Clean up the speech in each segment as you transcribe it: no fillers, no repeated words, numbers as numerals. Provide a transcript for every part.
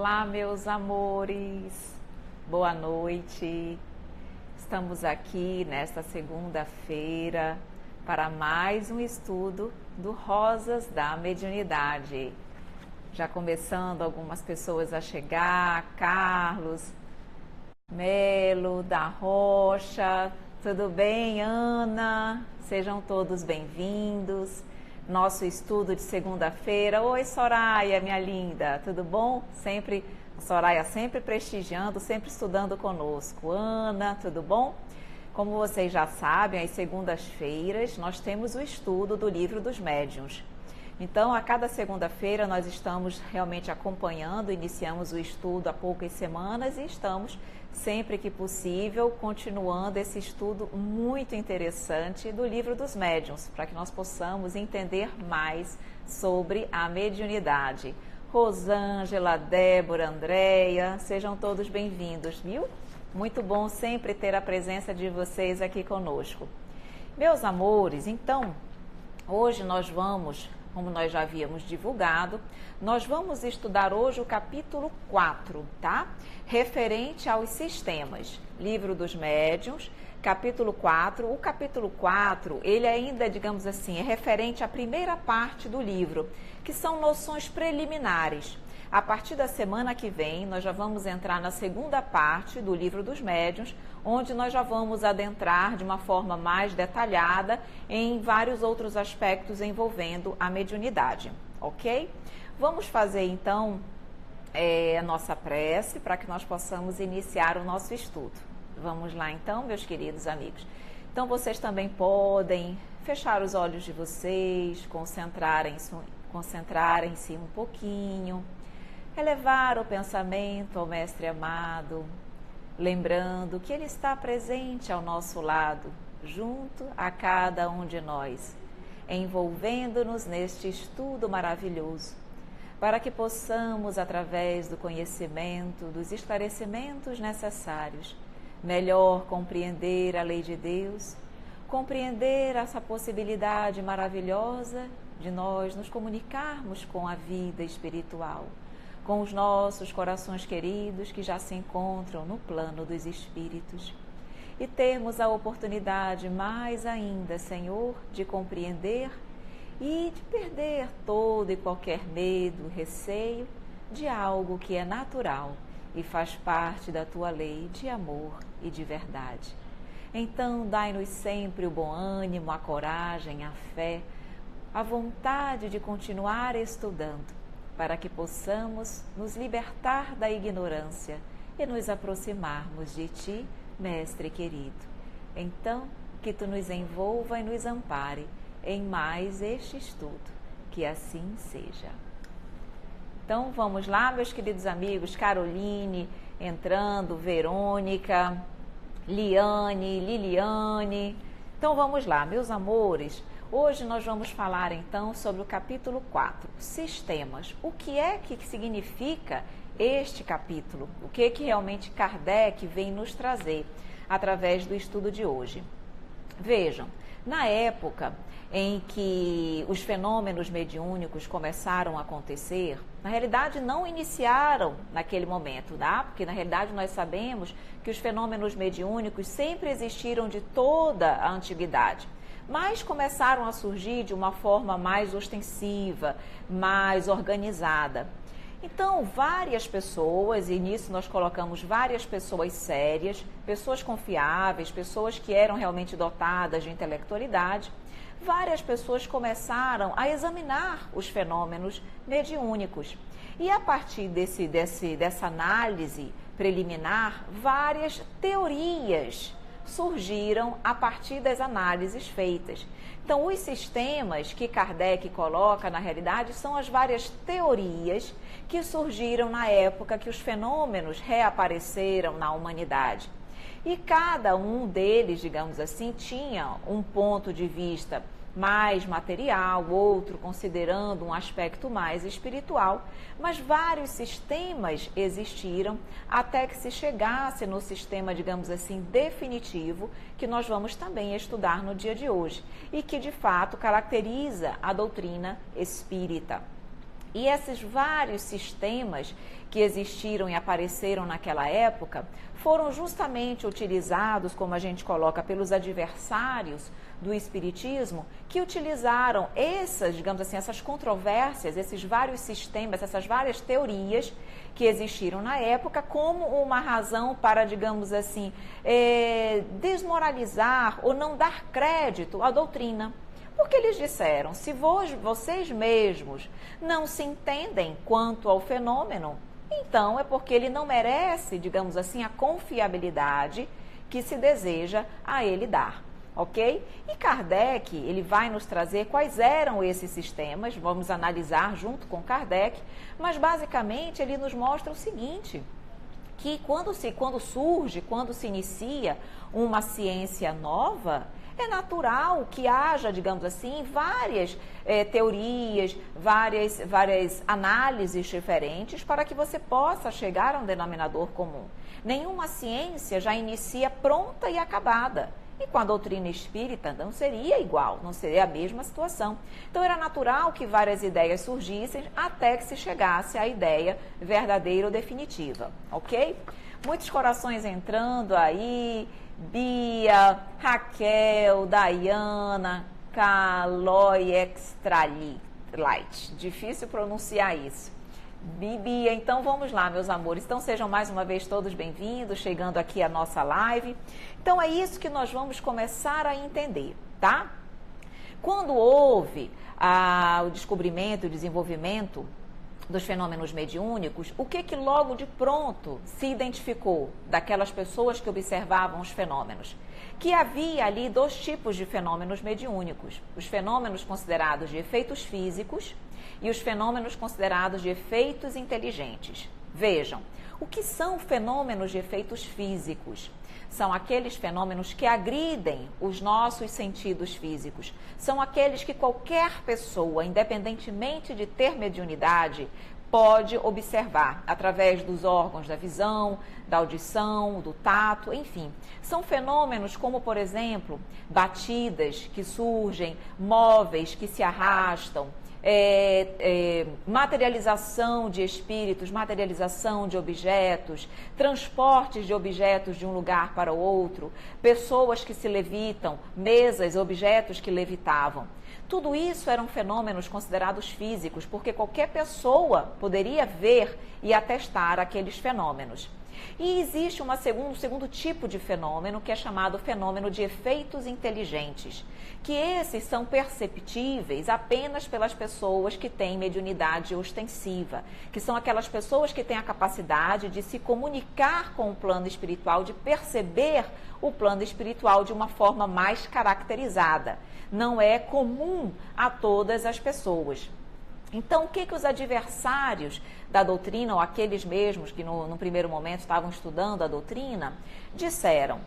Olá, meus amores, boa noite. Estamos aqui nesta segunda-feira para mais um estudo do Rosas da Mediunidade. Já começando algumas pessoas a chegar, Carlos, Melo, da Rocha, tudo bem, Ana? Sejam todos bem-vindos. Nosso estudo de segunda-feira. Oi, Soraya, minha linda, tudo bom? Soraya sempre prestigiando, sempre estudando conosco. Ana, tudo bom? Como vocês já sabem, às segundas-feiras nós temos o estudo do Livro dos Médiuns. Então, a cada segunda-feira nós estamos realmente acompanhando, iniciamos o estudo há poucas semanas e estamos, sempre que possível, continuando esse estudo muito interessante do Livro dos Médiuns, para que nós possamos entender mais sobre a mediunidade. Rosângela, Débora, Andréia, sejam todos bem-vindos, viu? Muito bom sempre ter a presença de vocês aqui conosco. Meus amores, então, hoje nós vamos, como nós já havíamos divulgado, nós vamos estudar hoje o capítulo 4, tá? Referente aos sistemas. Livro dos Médiuns, capítulo 4. O capítulo 4, ele ainda, digamos assim, é referente à primeira parte do livro, que são noções preliminares. A partir da semana que vem, nós já vamos entrar na segunda parte do Livro dos Médiuns, onde nós já vamos adentrar de uma forma mais detalhada em vários outros aspectos envolvendo a mediunidade, ok? Vamos fazer, então, a nossa prece para que nós possamos iniciar o nosso estudo. Vamos lá, então, meus queridos amigos. Então, vocês também podem fechar os olhos de vocês, concentrarem-se um pouquinho, elevar o pensamento ao Mestre amado, lembrando que Ele está presente ao nosso lado, junto a cada um de nós, envolvendo-nos neste estudo maravilhoso, para que possamos, através do conhecimento, dos esclarecimentos necessários, melhor compreender a lei de Deus, compreender essa possibilidade maravilhosa de nós nos comunicarmos com a vida espiritual, com os nossos corações queridos que já se encontram no plano dos espíritos. E termos a oportunidade mais ainda, Senhor, de compreender e de perder todo e qualquer medo, receio de algo que é natural e faz parte da Tua lei de amor e de verdade. Então, dai-nos sempre o bom ânimo, a coragem, a fé, a vontade de continuar estudando, para que possamos nos libertar da ignorância e nos aproximarmos de Ti, Mestre querido. Então, que Tu nos envolva e nos ampare em mais este estudo, que assim seja. Então, vamos lá, meus queridos amigos, Caroline entrando, Verônica, Liane, Liliane. Então, vamos lá, meus amores. Hoje nós vamos falar então sobre o capítulo 4, sistemas. O que é que significa este capítulo? O que realmente Kardec vem nos trazer através do estudo de hoje? Vejam, na época em que os fenômenos mediúnicos começaram a acontecer, na realidade não iniciaram naquele momento, tá? Porque na realidade nós sabemos que os fenômenos mediúnicos sempre existiram de toda a antiguidade, mas começaram a surgir de uma forma mais ostensiva, mais organizada. Então, várias pessoas, e nisso nós colocamos várias pessoas sérias, pessoas confiáveis, pessoas que eram realmente dotadas de intelectualidade, várias pessoas começaram a examinar os fenômenos mediúnicos. E a partir dessa análise preliminar, várias teorias surgiram a partir das análises feitas. Então, os sistemas que Kardec coloca, na realidade, são as várias teorias que surgiram na época que os fenômenos reapareceram na humanidade. E cada um deles, digamos assim, tinha um ponto de vista mais material, outro considerando um aspecto mais espiritual, mas vários sistemas existiram até que se chegasse no sistema, digamos assim, definitivo, que nós vamos também estudar no dia de hoje, e que de fato caracteriza a doutrina espírita. E esses vários sistemas que existiram e apareceram naquela época foram justamente utilizados, como a gente coloca, pelos adversários do espiritismo, que utilizaram essas, digamos assim, essas controvérsias, esses vários sistemas, essas várias teorias que existiram na época como uma razão para, digamos assim, desmoralizar ou não dar crédito à doutrina. Porque eles disseram, se vocês mesmos não se entendem quanto ao fenômeno, então é porque ele não merece, digamos assim, a confiabilidade que se deseja a ele dar, ok? E Kardec, ele vai nos trazer quais eram esses sistemas, vamos analisar junto com Kardec, mas basicamente ele nos mostra o seguinte, que quando se inicia uma ciência nova, é natural que haja, digamos assim, várias teorias, várias análises diferentes para que você possa chegar a um denominador comum. Nenhuma ciência já inicia pronta e acabada. E com a doutrina espírita não seria igual, não seria a mesma situação. Então era natural que várias ideias surgissem até que se chegasse à ideia verdadeira ou definitiva, ok? Muitos corações entrando aí, Bia, Raquel, Dayana, Caloi Extralight. Difícil pronunciar isso. Bia, então vamos lá, meus amores. Então sejam mais uma vez todos bem-vindos, chegando aqui à nossa live. Então é isso que nós vamos começar a entender, tá? Quando houve o descobrimento e o desenvolvimento dos fenômenos mediúnicos, o que logo de pronto se identificou daquelas pessoas que observavam os fenômenos? Que havia ali dois tipos de fenômenos mediúnicos, os fenômenos considerados de efeitos físicos e os fenômenos considerados de efeitos inteligentes. Vejam, o que são fenômenos de efeitos físicos? São aqueles fenômenos que agridem os nossos sentidos físicos. São aqueles que qualquer pessoa, independentemente de ter mediunidade, pode observar através dos órgãos da visão, da audição, do tato, enfim. São fenômenos como, por exemplo, batidas que surgem, móveis que se arrastam, materialização de espíritos, materialização de objetos, transportes de objetos de um lugar para o outro, pessoas que se levitam, mesas, objetos que levitavam. Tudo isso eram fenômenos considerados físicos, porque qualquer pessoa poderia ver e atestar aqueles fenômenos. E existe um segundo tipo de fenômeno, que é chamado fenômeno de efeitos inteligentes, que esses são perceptíveis apenas pelas pessoas que têm mediunidade ostensiva, que são aquelas pessoas que têm a capacidade de se comunicar com o plano espiritual, de perceber o plano espiritual de uma forma mais caracterizada. Não é comum a todas as pessoas. Então, o que os adversários da doutrina, ou aqueles mesmos que no primeiro momento estavam estudando a doutrina, disseram?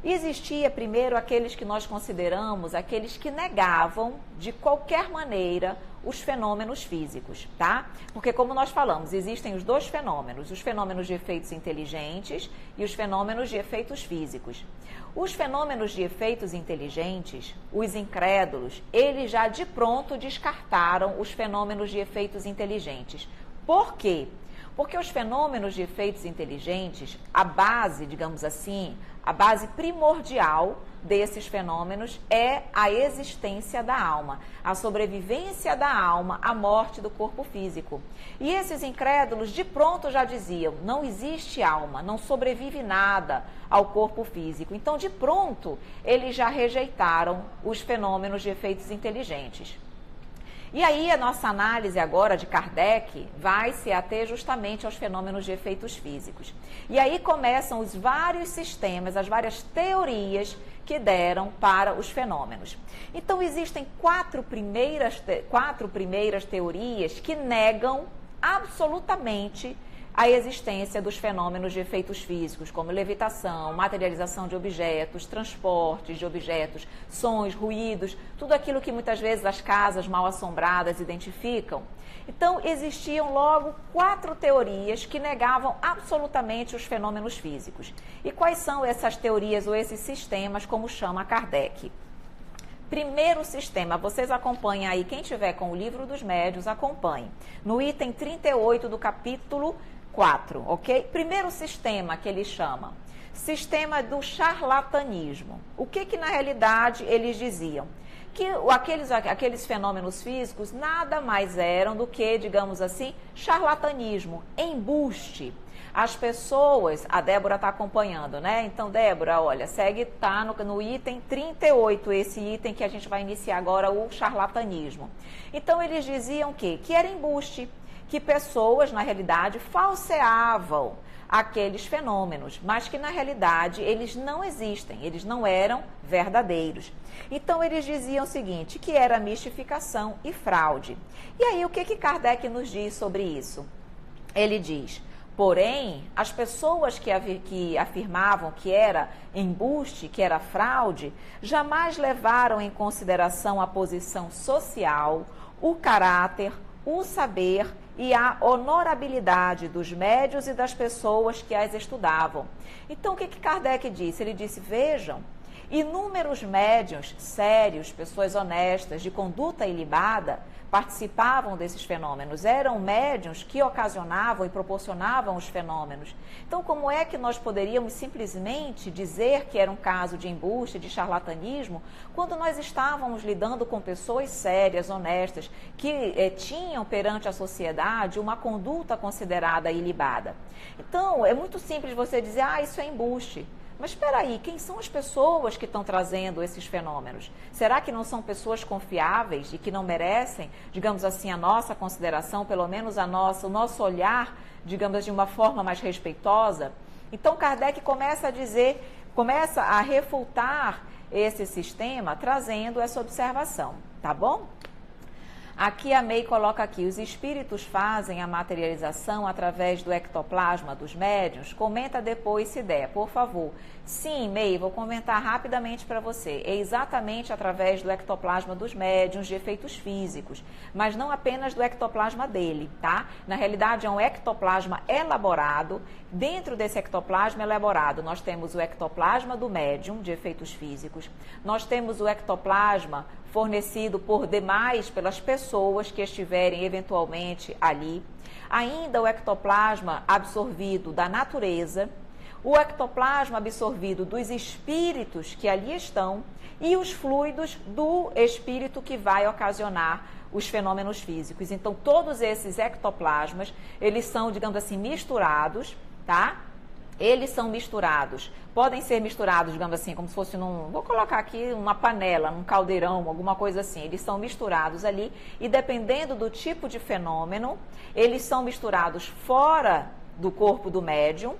Existia primeiro aqueles que nós consideramos, aqueles que negavam de qualquer maneira os fenômenos físicos, tá? Porque como nós falamos, existem os dois fenômenos, os fenômenos de efeitos inteligentes e os fenômenos de efeitos físicos. Os fenômenos de efeitos inteligentes, os incrédulos, eles já de pronto descartaram os fenômenos de efeitos inteligentes. Por quê? Porque os fenômenos de efeitos inteligentes, a base, digamos assim, a base primordial desses fenômenos é a existência da alma, a sobrevivência da alma à morte do corpo físico. E esses incrédulos de pronto já diziam, não existe alma, não sobrevive nada ao corpo físico. Então, de pronto, eles já rejeitaram os fenômenos de efeitos inteligentes. E aí a nossa análise agora de Kardec vai se ater justamente aos fenômenos de efeitos físicos. E aí começam os vários sistemas, as várias teorias que deram para os fenômenos. Então existem quatro primeiras teorias que negam absolutamente a existência dos fenômenos de efeitos físicos, como levitação, materialização de objetos, transportes de objetos, sons, ruídos, tudo aquilo que muitas vezes as casas mal assombradas identificam. Então, existiam logo quatro teorias que negavam absolutamente os fenômenos físicos. E quais são essas teorias ou esses sistemas, como chama Kardec? Primeiro sistema, vocês acompanhem aí, quem tiver com o livro dos médiuns, acompanhe. No item 38 do capítulo 4, ok? Primeiro sistema que ele chama, sistema do charlatanismo. O que na realidade eles diziam? Que aqueles fenômenos físicos nada mais eram do que, digamos assim, charlatanismo, embuste. As pessoas, a Débora está acompanhando, né? Então, Débora, olha, segue, tá no item 38, esse item que a gente vai iniciar agora, o charlatanismo. Então, eles diziam que era embuste, que pessoas, na realidade, falseavam aqueles fenômenos, mas que, na realidade, eles não existem, eles não eram verdadeiros. Então, eles diziam o seguinte, que era mistificação e fraude. E aí, o que Kardec nos diz sobre isso? Ele diz... Porém, as pessoas que afirmavam que era embuste, que era fraude, jamais levaram em consideração a posição social, o caráter, o saber e a honorabilidade dos médiuns e das pessoas que as estudavam. Então, o que Kardec disse? Ele disse, vejam, inúmeros médiuns sérios, pessoas honestas, de conduta ilibada, participavam desses fenômenos, eram médiuns que ocasionavam e proporcionavam os fenômenos. Então, como é que nós poderíamos simplesmente dizer que era um caso de embuste, de charlatanismo, quando nós estávamos lidando com pessoas sérias, honestas, que tinham perante a sociedade uma conduta considerada ilibada? Então, é muito simples você dizer, isso é embuste. Mas espera aí, quem são as pessoas que estão trazendo esses fenômenos? Será que não são pessoas confiáveis e que não merecem, digamos assim, a nossa consideração, pelo menos o nosso olhar, digamos, de uma forma mais respeitosa? Então, Kardec começa a refutar esse sistema, trazendo essa observação, tá bom? Aqui a May coloca aqui, os espíritos fazem a materialização através do ectoplasma dos médiuns? Comenta depois se der, por favor. Sim, May, vou comentar rapidamente para você. É exatamente através do ectoplasma dos médiuns de efeitos físicos, mas não apenas do ectoplasma dele, tá? Na realidade é um ectoplasma elaborado. Dentro desse ectoplasma elaborado, nós temos o ectoplasma do médium de efeitos físicos, nós temos o ectoplasma fornecido por demais pelas pessoas que estiverem eventualmente ali, ainda o ectoplasma absorvido da natureza, o ectoplasma absorvido dos espíritos que ali estão e os fluidos do espírito que vai ocasionar os fenômenos físicos. Então, todos esses ectoplasmas, eles são, digamos assim, misturados, tá? Eles são misturados, podem ser misturados, digamos assim, como se fosse vou colocar aqui uma panela, num caldeirão, alguma coisa assim. Eles são misturados ali e dependendo do tipo de fenômeno, eles são misturados fora do corpo do médium,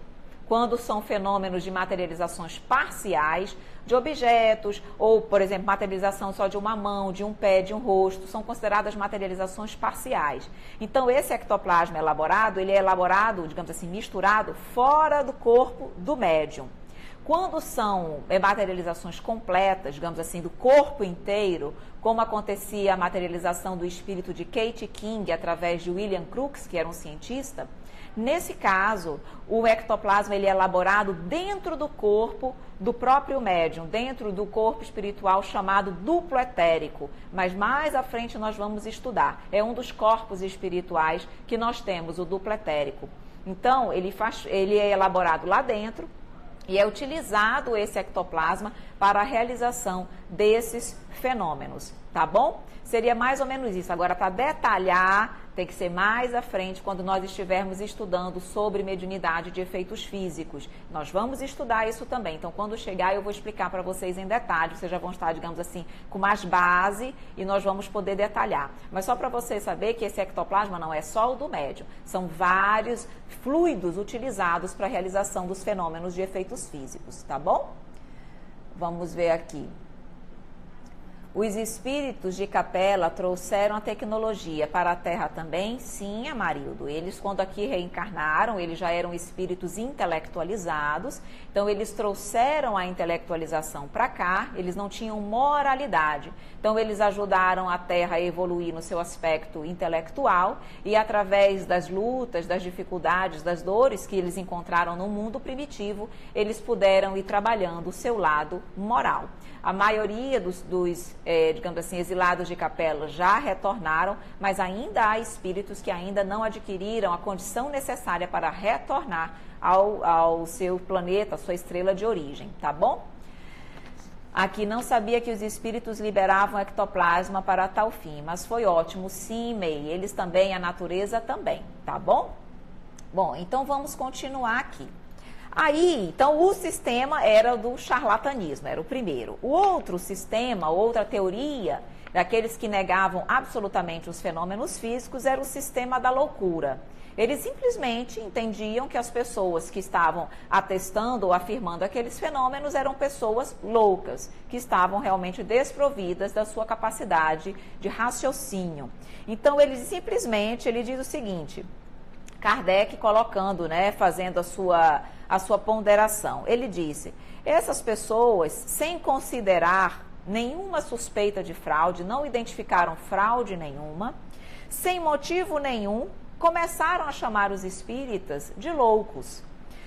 quando são fenômenos de materializações parciais de objetos, ou, por exemplo, materialização só de uma mão, de um pé, de um rosto, são consideradas materializações parciais. Então, esse ectoplasma elaborado, ele é elaborado, digamos assim, misturado fora do corpo do médium. Quando são materializações completas, digamos assim, do corpo inteiro, como acontecia a materialização do espírito de Kate King através de William Crookes, que era um cientista, nesse caso, o ectoplasma ele é elaborado dentro do corpo do próprio médium, dentro do corpo espiritual chamado duplo etérico. Mas mais à frente nós vamos estudar. É um dos corpos espirituais que nós temos, o duplo etérico. Então, ele é elaborado lá dentro e é utilizado esse ectoplasma para a realização desses fenômenos, tá bom? Seria mais ou menos isso. Agora, para detalhar, tem que ser mais à frente, quando nós estivermos estudando sobre mediunidade de efeitos físicos. Nós vamos estudar isso também. Então, quando chegar, eu vou explicar para vocês em detalhe. Vocês já vão estar, digamos assim, com mais base e nós vamos poder detalhar. Mas só para vocês saberem que esse ectoplasma não é só o do médium. São vários fluidos utilizados para a realização dos fenômenos de efeitos físicos, tá bom? Vamos ver aqui. Os espíritos de Capela trouxeram a tecnologia para a Terra também? Sim, Amarildo. Eles, quando aqui reencarnaram, eles já eram espíritos intelectualizados, então eles trouxeram a intelectualização para cá, eles não tinham moralidade. Então, eles ajudaram a Terra a evoluir no seu aspecto intelectual e, através das lutas, das dificuldades, das dores que eles encontraram no mundo primitivo, eles puderam ir trabalhando o seu lado moral. A maioria dos digamos assim, exilados de capela já retornaram, mas ainda há espíritos que ainda não adquiriram a condição necessária para retornar ao seu planeta, à sua estrela de origem, tá bom? Aqui não sabia que os espíritos liberavam ectoplasma para tal fim, mas foi ótimo, sim, May, eles também, a natureza também, tá bom? Bom, então vamos continuar aqui. Aí, então, o sistema era do charlatanismo, era o primeiro. O outro sistema, outra teoria, daqueles que negavam absolutamente os fenômenos físicos, era o sistema da loucura. Eles simplesmente entendiam que as pessoas que estavam atestando ou afirmando aqueles fenômenos eram pessoas loucas, que estavam realmente desprovidas da sua capacidade de raciocínio. Então, ele diz o seguinte, Kardec colocando, fazendo a sua ponderação. Ele disse, essas pessoas, sem considerar nenhuma suspeita de fraude, não identificaram fraude nenhuma, sem motivo nenhum, começaram a chamar os espíritas de loucos,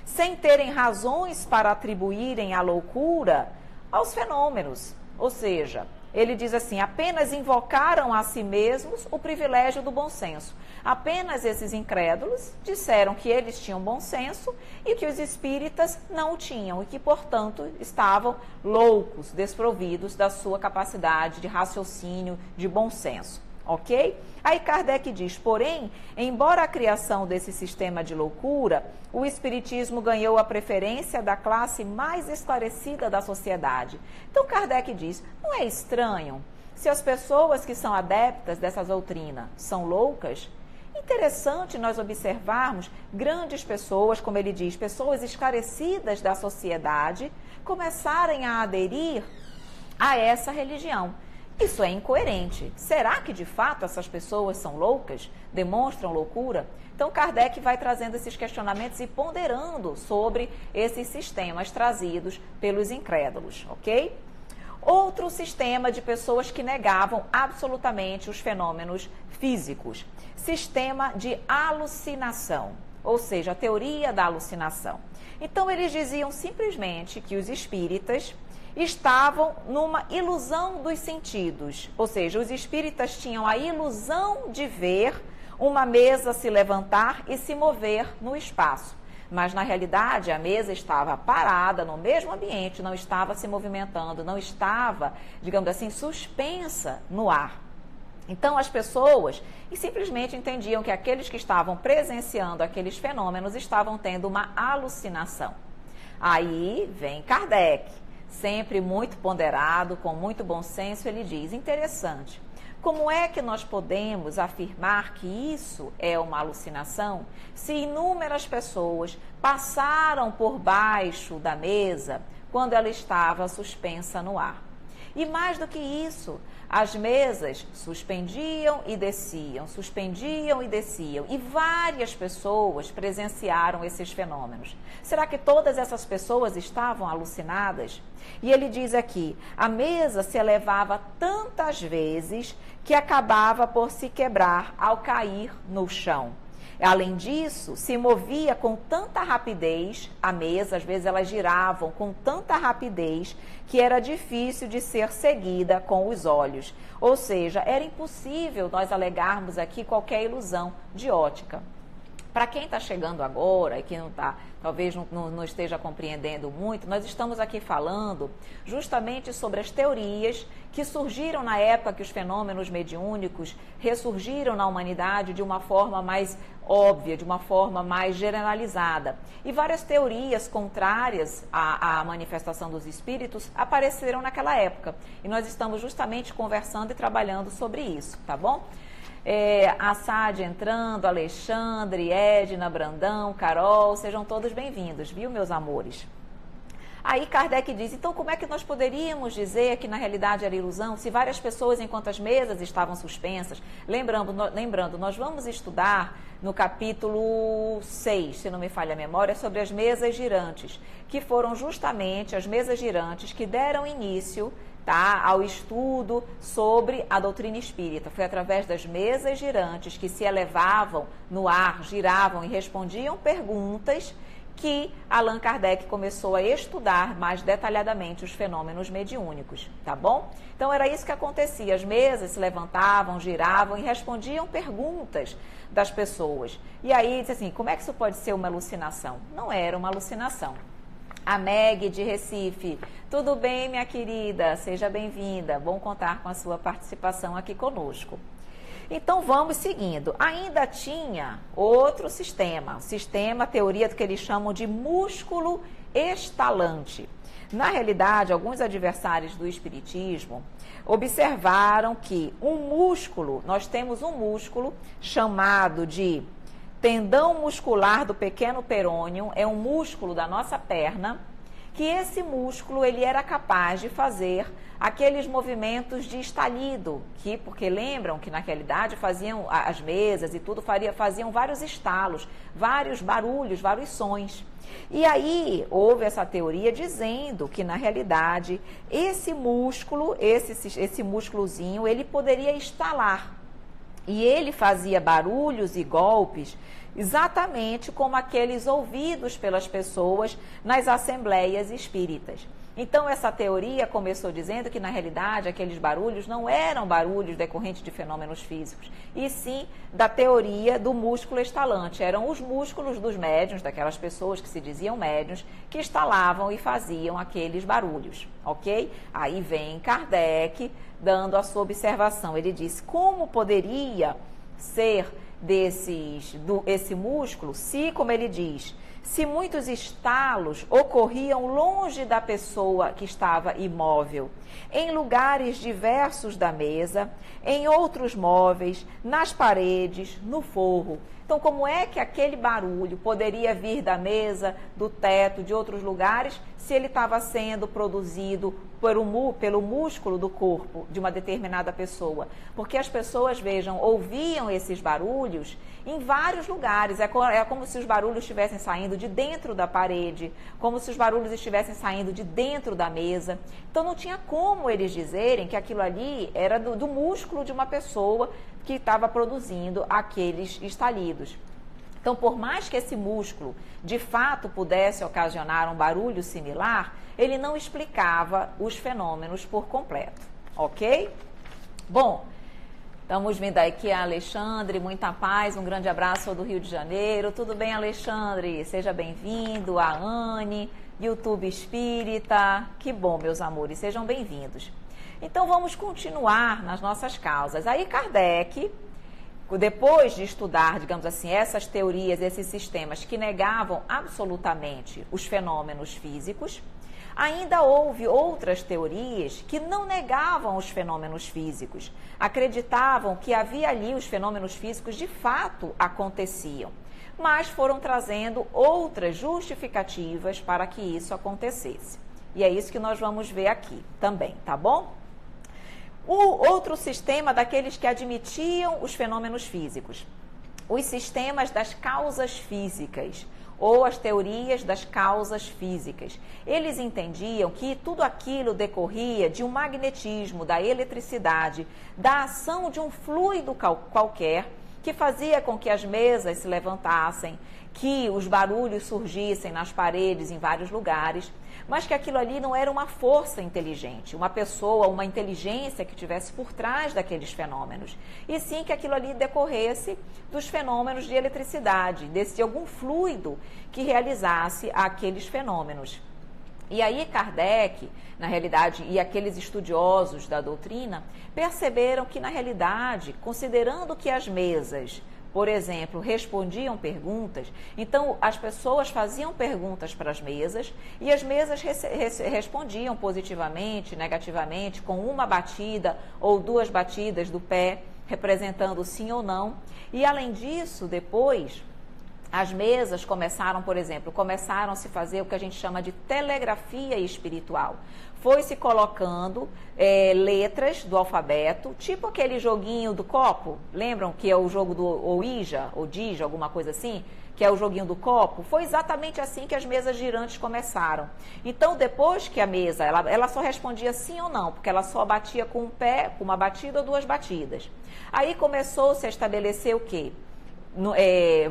sem terem razões para atribuírem a loucura aos fenômenos. Ou seja, ele diz assim, apenas invocaram a si mesmos o privilégio do bom senso. Apenas esses incrédulos disseram que eles tinham bom senso e que os espíritas não o tinham e que, portanto, estavam loucos, desprovidos da sua capacidade de raciocínio, de bom senso, ok? Aí Kardec diz, porém, embora a criação desse sistema de loucura, o espiritismo ganhou a preferência da classe mais esclarecida da sociedade. Então Kardec diz, não é estranho se as pessoas que são adeptas dessa doutrina são loucas? Interessante nós observarmos grandes pessoas, como ele diz, pessoas esclarecidas da sociedade, começarem a aderir a essa religião. Isso é incoerente. Será que de fato essas pessoas são loucas? Demonstram loucura? Então Kardec vai trazendo esses questionamentos e ponderando sobre esses sistemas trazidos pelos incrédulos, ok? Outro sistema de pessoas que negavam absolutamente os fenômenos físicos. Sistema de alucinação, ou seja, a teoria da alucinação. Então, eles diziam simplesmente que os espíritas estavam numa ilusão dos sentidos, ou seja, os espíritas tinham a ilusão de ver uma mesa se levantar e se mover no espaço. Mas, na realidade, a mesa estava parada no mesmo ambiente, não estava se movimentando, não estava, digamos assim, suspensa no ar. Então, as pessoas simplesmente entendiam que aqueles que estavam presenciando aqueles fenômenos estavam tendo uma alucinação. Aí vem Kardec, sempre muito ponderado, com muito bom senso, ele diz, interessante, como é que nós podemos afirmar que isso é uma alucinação se inúmeras pessoas passaram por baixo da mesa quando ela estava suspensa no ar? E mais do que isso, as mesas suspendiam e desciam, e várias pessoas presenciaram esses fenômenos. Será que todas essas pessoas estavam alucinadas? E ele diz aqui, a mesa se elevava tantas vezes que acabava por se quebrar ao cair no chão. Além disso, se movia com tanta rapidez, a mesa, às vezes elas giravam com tanta rapidez que era difícil de ser seguida com os olhos. Ou seja, era impossível nós alegarmos aqui qualquer ilusão de ótica. Para quem está chegando agora e que não está, talvez não esteja compreendendo muito, nós estamos aqui falando justamente sobre as teorias que surgiram na época que os fenômenos mediúnicos ressurgiram na humanidade de uma forma mais óbvia, de uma forma mais generalizada. E várias teorias contrárias à manifestação dos espíritos apareceram naquela época. E nós estamos justamente conversando e trabalhando sobre isso, tá bom? A Sade entrando, Alexandre, Edna, Brandão, Carol, sejam todos bem-vindos, viu, meus amores? Aí Kardec diz, então como é que nós poderíamos dizer que na realidade era ilusão, se várias pessoas, enquanto as mesas estavam suspensas, lembrando, nós vamos estudar no capítulo 6, se não me falha a memória, sobre as mesas girantes, que foram justamente as mesas girantes que deram início ao estudo sobre a doutrina espírita. Foi através das mesas girantes que se elevavam no ar, giravam e respondiam perguntas que Allan Kardec começou a estudar mais detalhadamente os fenômenos mediúnicos, tá bom? Então era isso que acontecia, as mesas se levantavam, giravam e respondiam perguntas das pessoas. E aí disse assim, como é que isso pode ser uma alucinação? Não era uma alucinação. A Meg de Recife, tudo bem, minha querida? Seja bem-vinda, bom contar com a sua participação aqui conosco. Então, vamos seguindo. Ainda tinha outro sistema, teoria do que eles chamam de músculo estalante. Na realidade, alguns adversários do espiritismo observaram que nós temos um músculo chamado de tendão muscular do pequeno perônio, é um músculo da nossa perna, que esse músculo ele era capaz de fazer aqueles movimentos de estalido, porque lembram que na realidade faziam as mesas e tudo, faziam vários estalos, vários barulhos, vários sons. E aí houve essa teoria dizendo que na realidade esse músculo, esse músculozinho, ele poderia estalar. E ele fazia barulhos e golpes exatamente como aqueles ouvidos pelas pessoas nas assembleias espíritas. Então, essa teoria começou dizendo que, na realidade, aqueles barulhos não eram barulhos decorrentes de fenômenos físicos, e sim da teoria do músculo estalante. Eram os músculos dos médiuns, daquelas pessoas que se diziam médiuns, que estalavam e faziam aqueles barulhos, ok? Aí vem Kardec dando a sua observação. Ele diz, como poderia ser esse músculo, se, como ele diz, se muitos estalos ocorriam longe da pessoa que estava imóvel, em lugares diversos da mesa, em outros móveis, nas paredes, no forro. Então, como é que aquele barulho poderia vir da mesa, do teto, de outros lugares, se ele estava sendo produzido pelo músculo do corpo de uma determinada pessoa? Porque as pessoas, ouviam esses barulhos em vários lugares. É como se os barulhos estivessem saindo de dentro da parede, como se os barulhos estivessem saindo de dentro da mesa. Então, não tinha como eles dizerem que aquilo ali era do músculo de uma pessoa que estava produzindo aqueles estalidos. Então, por mais que esse músculo, de fato, pudesse ocasionar um barulho similar, ele não explicava os fenômenos por completo, ok? Bom, estamos vindo aqui a Alexandre, muita paz, um grande abraço do Rio de Janeiro. Tudo bem, Alexandre? Seja bem-vindo. A Anne, YouTube Espírita. Que bom, meus amores, sejam bem-vindos. Então, vamos continuar nas nossas causas. Aí, Kardec, depois de estudar, digamos assim, essas teorias, esses sistemas que negavam absolutamente os fenômenos físicos, ainda houve outras teorias que não negavam os fenômenos físicos, acreditavam que havia ali os fenômenos físicos de fato aconteciam, mas foram trazendo outras justificativas para que isso acontecesse. E é isso que nós vamos ver aqui também, tá bom? O outro sistema daqueles que admitiam os fenômenos físicos, os sistemas das causas físicas, ou as teorias das causas físicas. Eles entendiam que tudo aquilo decorria de um magnetismo, da eletricidade, da ação de um fluido qualquer, que fazia com que as mesas se levantassem, que os barulhos surgissem nas paredes em vários lugares, mas que aquilo ali não era uma força inteligente, uma pessoa, uma inteligência que estivesse por trás daqueles fenômenos, e sim que aquilo ali decorresse dos fenômenos de eletricidade, de algum fluido que realizasse aqueles fenômenos. E aí Kardec, na realidade, e aqueles estudiosos da doutrina, perceberam que, na realidade, considerando que as mesas, por exemplo, respondiam perguntas, então as pessoas faziam perguntas para as mesas e as mesas respondiam positivamente, negativamente, com uma batida ou duas batidas do pé, representando sim ou não. E além disso, depois, as mesas começaram, por exemplo, a se fazer o que a gente chama de telegrafia espiritual. Foi-se colocando letras do alfabeto, tipo aquele joguinho do copo, lembram que é o jogo do Ouija, ou Dija, alguma coisa assim, que é o joguinho do copo? Foi exatamente assim que as mesas girantes começaram. Então, depois que a mesa, ela só respondia sim ou não, porque ela só batia com um pé, com uma batida ou duas batidas. Aí começou-se a estabelecer o quê?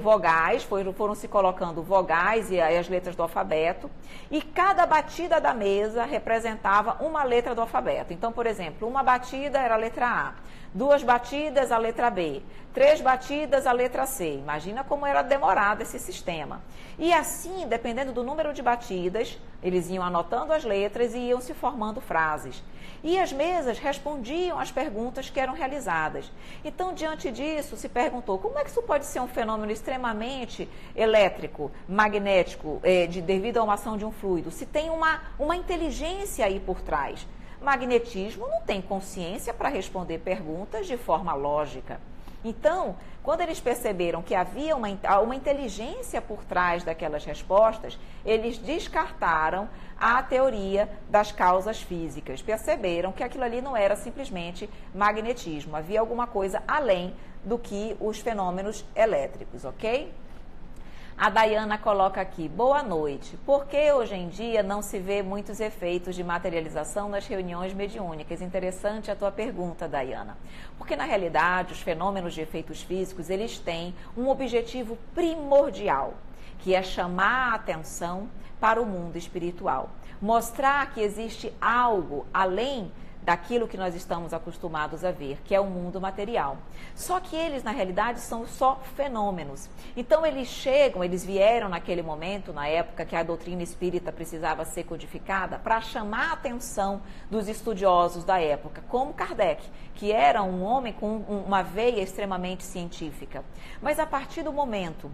vogais, foram se colocando vogais e as letras do alfabeto, e cada batida da mesa representava uma letra do alfabeto. Então, por exemplo, uma batida era a letra A, 2 batidas a letra B, 3 batidas a letra C. Imagina como era demorado esse sistema. E assim, dependendo do número de batidas, eles iam anotando as letras e iam se formando frases. E as mesas respondiam às perguntas que eram realizadas. Então, diante disso, se perguntou como é que isso pode ser um fenômeno extremamente elétrico, magnético, devido a uma ação de um fluido, se tem uma inteligência aí por trás. Magnetismo não tem consciência para responder perguntas de forma lógica. Então, quando eles perceberam que havia uma inteligência por trás daquelas respostas, eles descartaram a teoria das causas físicas. Perceberam que aquilo ali não era simplesmente magnetismo, havia alguma coisa além do que os fenômenos elétricos, ok? A Dayana coloca aqui, boa noite. Por que hoje em dia não se vê muitos efeitos de materialização nas reuniões mediúnicas? Interessante a tua pergunta, Dayana. Porque, na realidade, os fenômenos de efeitos físicos, eles têm um objetivo primordial, que é chamar a atenção para o mundo espiritual. Mostrar que existe algo além daquilo que nós estamos acostumados a ver, que é o mundo material. Só que eles, na realidade, são só fenômenos. Então, eles vieram naquele momento, na época que a doutrina espírita precisava ser codificada, para chamar a atenção dos estudiosos da época, como Kardec, que era um homem com uma veia extremamente científica. Mas a partir do momento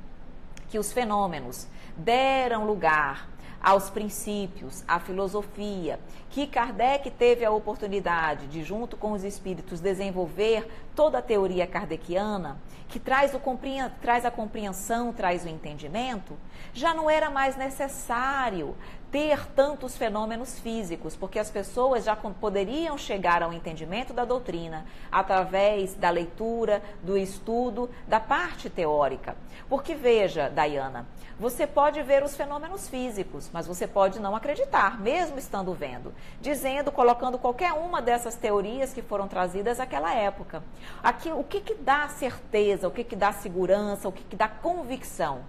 que os fenômenos deram lugar aos princípios, à filosofia, que Kardec teve a oportunidade de, junto com os espíritos, desenvolver toda a teoria kardeciana, que traz a compreensão, traz o entendimento, já não era mais necessário ter tantos fenômenos físicos, porque as pessoas já poderiam chegar ao entendimento da doutrina através da leitura, do estudo, da parte teórica. Porque veja, Dayana, você pode ver os fenômenos físicos, mas você pode não acreditar, mesmo estando vendo, colocando qualquer uma dessas teorias que foram trazidas naquela época. Aqui, o que dá certeza, o que dá segurança, o que dá convicção?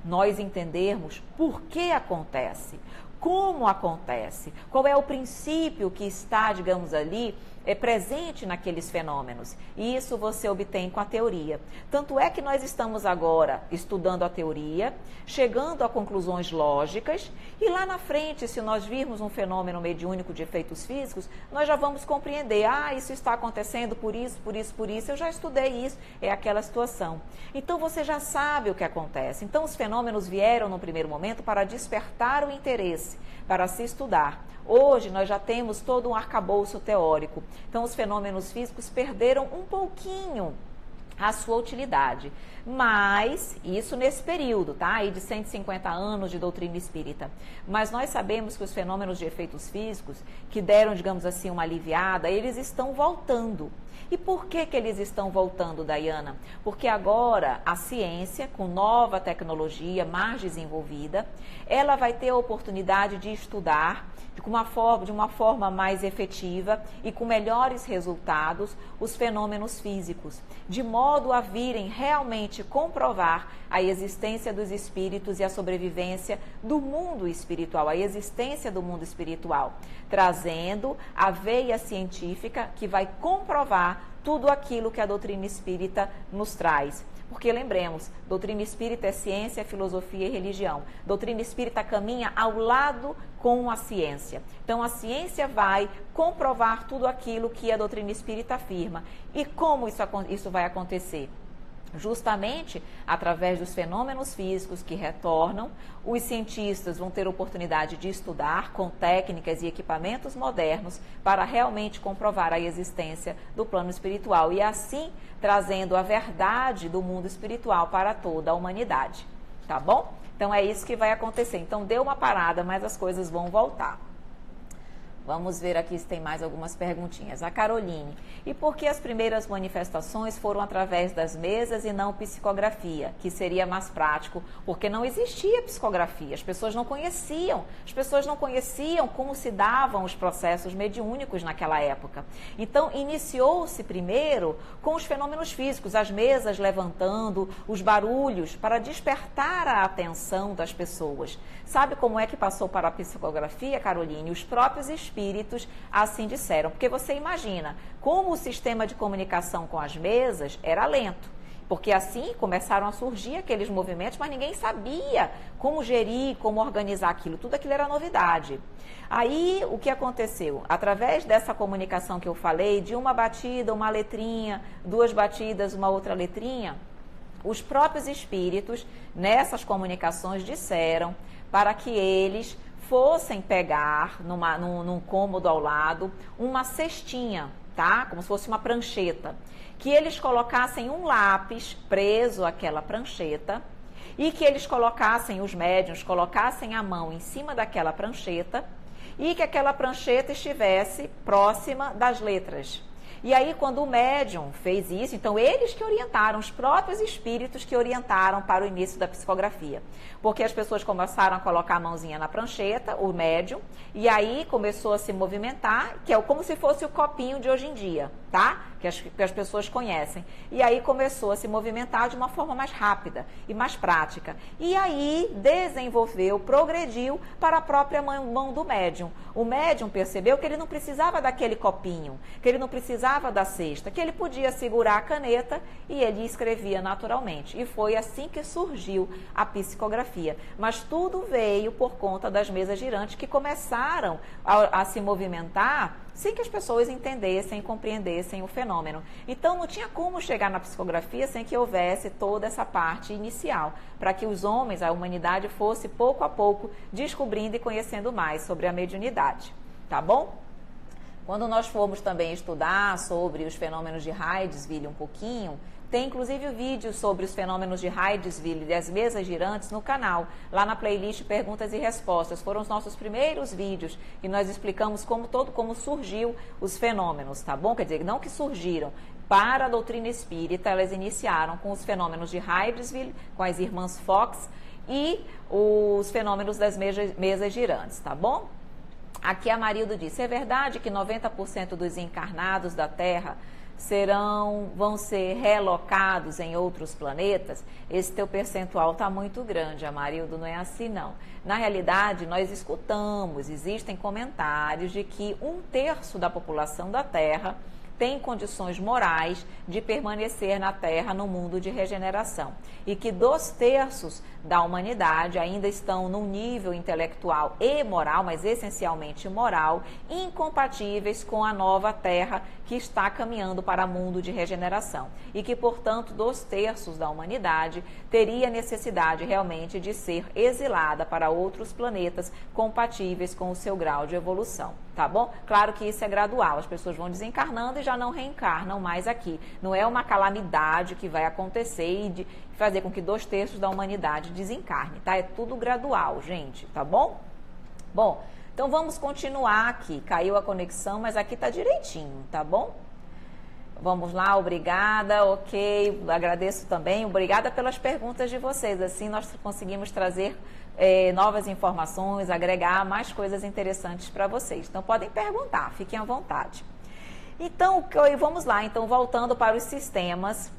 Nós entendermos por que acontece, como acontece, qual é o princípio que está, digamos ali, presente naqueles fenômenos. E isso você obtém com a teoria. Tanto é que nós estamos agora estudando a teoria, chegando a conclusões lógicas, e lá na frente, se nós virmos um fenômeno mediúnico de efeitos físicos, nós já vamos compreender, isso está acontecendo por isso, eu já estudei isso, é aquela situação. Então você já sabe o que acontece. Então os fenômenos vieram no primeiro momento para despertar o interesse, para se estudar. Hoje nós já temos todo um arcabouço teórico, então os fenômenos físicos perderam um pouquinho a sua utilidade, mas isso nesse período, tá? Aí de 150 anos de doutrina espírita. Mas nós sabemos que os fenômenos de efeitos físicos, que deram, digamos assim, uma aliviada, eles estão voltando. E por que eles estão voltando, Dayana? Porque agora a ciência, com nova tecnologia mais desenvolvida, ela vai ter a oportunidade de estudar de uma forma mais efetiva e com melhores resultados os fenômenos físicos, de modo a virem realmente comprovar a existência dos espíritos e a sobrevivência do mundo espiritual, a existência do mundo espiritual, trazendo a veia científica que vai comprovar tudo aquilo que a doutrina espírita nos traz. Porque lembremos, doutrina espírita é ciência, filosofia e religião. Doutrina espírita caminha ao lado com a ciência. Então a ciência vai comprovar tudo aquilo que a doutrina espírita afirma. E como isso vai acontecer? Justamente através dos fenômenos físicos que retornam, os cientistas vão ter oportunidade de estudar com técnicas e equipamentos modernos para realmente comprovar a existência do plano espiritual e assim trazendo a verdade do mundo espiritual para toda a humanidade, tá bom? Então é isso que vai acontecer. Então deu uma parada, mas as coisas vão voltar. Vamos ver aqui se tem mais algumas perguntinhas. A Caroline. E por que as primeiras manifestações foram através das mesas e não psicografia, que seria mais prático? Porque não existia psicografia, as pessoas não conheciam como se davam os processos mediúnicos naquela época. Então, iniciou-se primeiro com os fenômenos físicos, as mesas levantando, os barulhos, para despertar a atenção das pessoas. Sabe como é que passou para a psicografia, Caroline? Os próprios espíritos assim disseram. Porque você imagina, como o sistema de comunicação com as mesas era lento. Porque assim começaram a surgir aqueles movimentos, mas ninguém sabia como gerir, como organizar aquilo. Tudo aquilo era novidade. Aí, o que aconteceu? Através dessa comunicação que eu falei, de uma batida, uma letrinha, duas batidas, uma outra letrinha, os próprios espíritos, nessas comunicações, disseram para que eles fossem pegar, num cômodo ao lado, uma cestinha, tá? Como se fosse uma prancheta. Que eles colocassem um lápis preso àquela prancheta e que eles colocassem, os médiuns, colocassem a mão em cima daquela prancheta e que aquela prancheta estivesse próxima das letras. E aí, quando o médium fez isso, então eles que orientaram, os próprios espíritos que orientaram para o início da psicografia. Porque as pessoas começaram a colocar a mãozinha na prancheta, o médium, e aí começou a se movimentar, que é como se fosse o copinho de hoje em dia, tá? Que as pessoas conhecem. E aí começou a se movimentar de uma forma mais rápida e mais prática. E aí desenvolveu, progrediu para a própria mão do médium. O médium percebeu que ele não precisava daquele copinho, que ele não precisava da cesta, que ele podia segurar a caneta e ele escrevia naturalmente. E foi assim que surgiu a psicografia. Mas tudo veio por conta das mesas girantes que começaram a se movimentar sem que as pessoas entendessem e compreendessem o fenômeno. Então, não tinha como chegar na psicografia sem que houvesse toda essa parte inicial, para que os homens, a humanidade, fosse pouco a pouco descobrindo e conhecendo mais sobre a mediunidade. Tá bom? Quando nós formos também estudar sobre os fenômenos de Hydesville um pouquinho, tem inclusive o vídeo sobre os fenômenos de Hydesville e das mesas girantes no canal, lá na playlist Perguntas e Respostas. Foram os nossos primeiros vídeos que nós explicamos como surgiu os fenômenos, tá bom? Quer dizer, não que surgiram. Para a doutrina espírita, elas iniciaram com os fenômenos de Hydesville, com as irmãs Fox e os fenômenos das mesas girantes, tá bom? Aqui a Marildo disse, é verdade que 90% dos encarnados da Terra vão ser relocados em outros planetas? Esse teu percentual está muito grande, Amarildo, não é assim não. Na realidade, nós escutamos, existem comentários de que 1/3 da população da Terra tem condições morais de permanecer na Terra no mundo de regeneração e que 2/3 da humanidade ainda estão num nível intelectual e moral, mas essencialmente moral, incompatíveis com a nova Terra que está caminhando para o mundo de regeneração e que, portanto, 2/3 da humanidade teria necessidade realmente de ser exilada para outros planetas compatíveis com o seu grau de evolução, tá bom? Claro que isso é gradual, as pessoas vão desencarnando e já não reencarnam mais aqui. Não é uma calamidade que vai acontecer e fazer com que 2/3 da humanidade desencarne, tá? É tudo gradual, gente, tá bom? Bom, então vamos continuar aqui. Caiu a conexão, mas aqui tá direitinho, tá bom? Vamos lá, obrigada, ok, agradeço também, obrigada pelas perguntas de vocês, assim nós conseguimos trazer novas informações, agregar mais coisas interessantes para vocês. Então podem perguntar, fiquem à vontade. Então, vamos lá, então voltando para os sistemas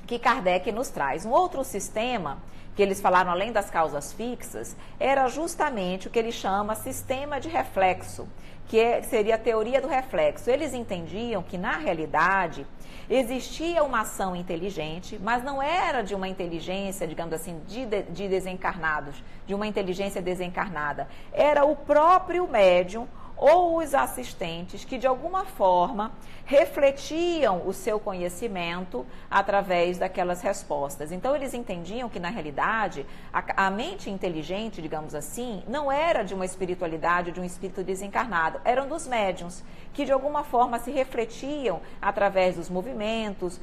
que Kardec nos traz. Um outro sistema que eles falaram além das causas fixas era justamente o que ele chama sistema de reflexo, que seria a teoria do reflexo. Eles entendiam que, na realidade, existia uma ação inteligente, mas não era de uma inteligência, digamos assim, de desencarnados, de uma inteligência desencarnada. Era o próprio médium ou os assistentes que, de alguma forma, refletiam o seu conhecimento através daquelas respostas. Então, eles entendiam que, na realidade, a mente inteligente, digamos assim, não era de uma espiritualidade, de um espírito desencarnado, eram dos médiuns, que, de alguma forma, se refletiam através dos movimentos,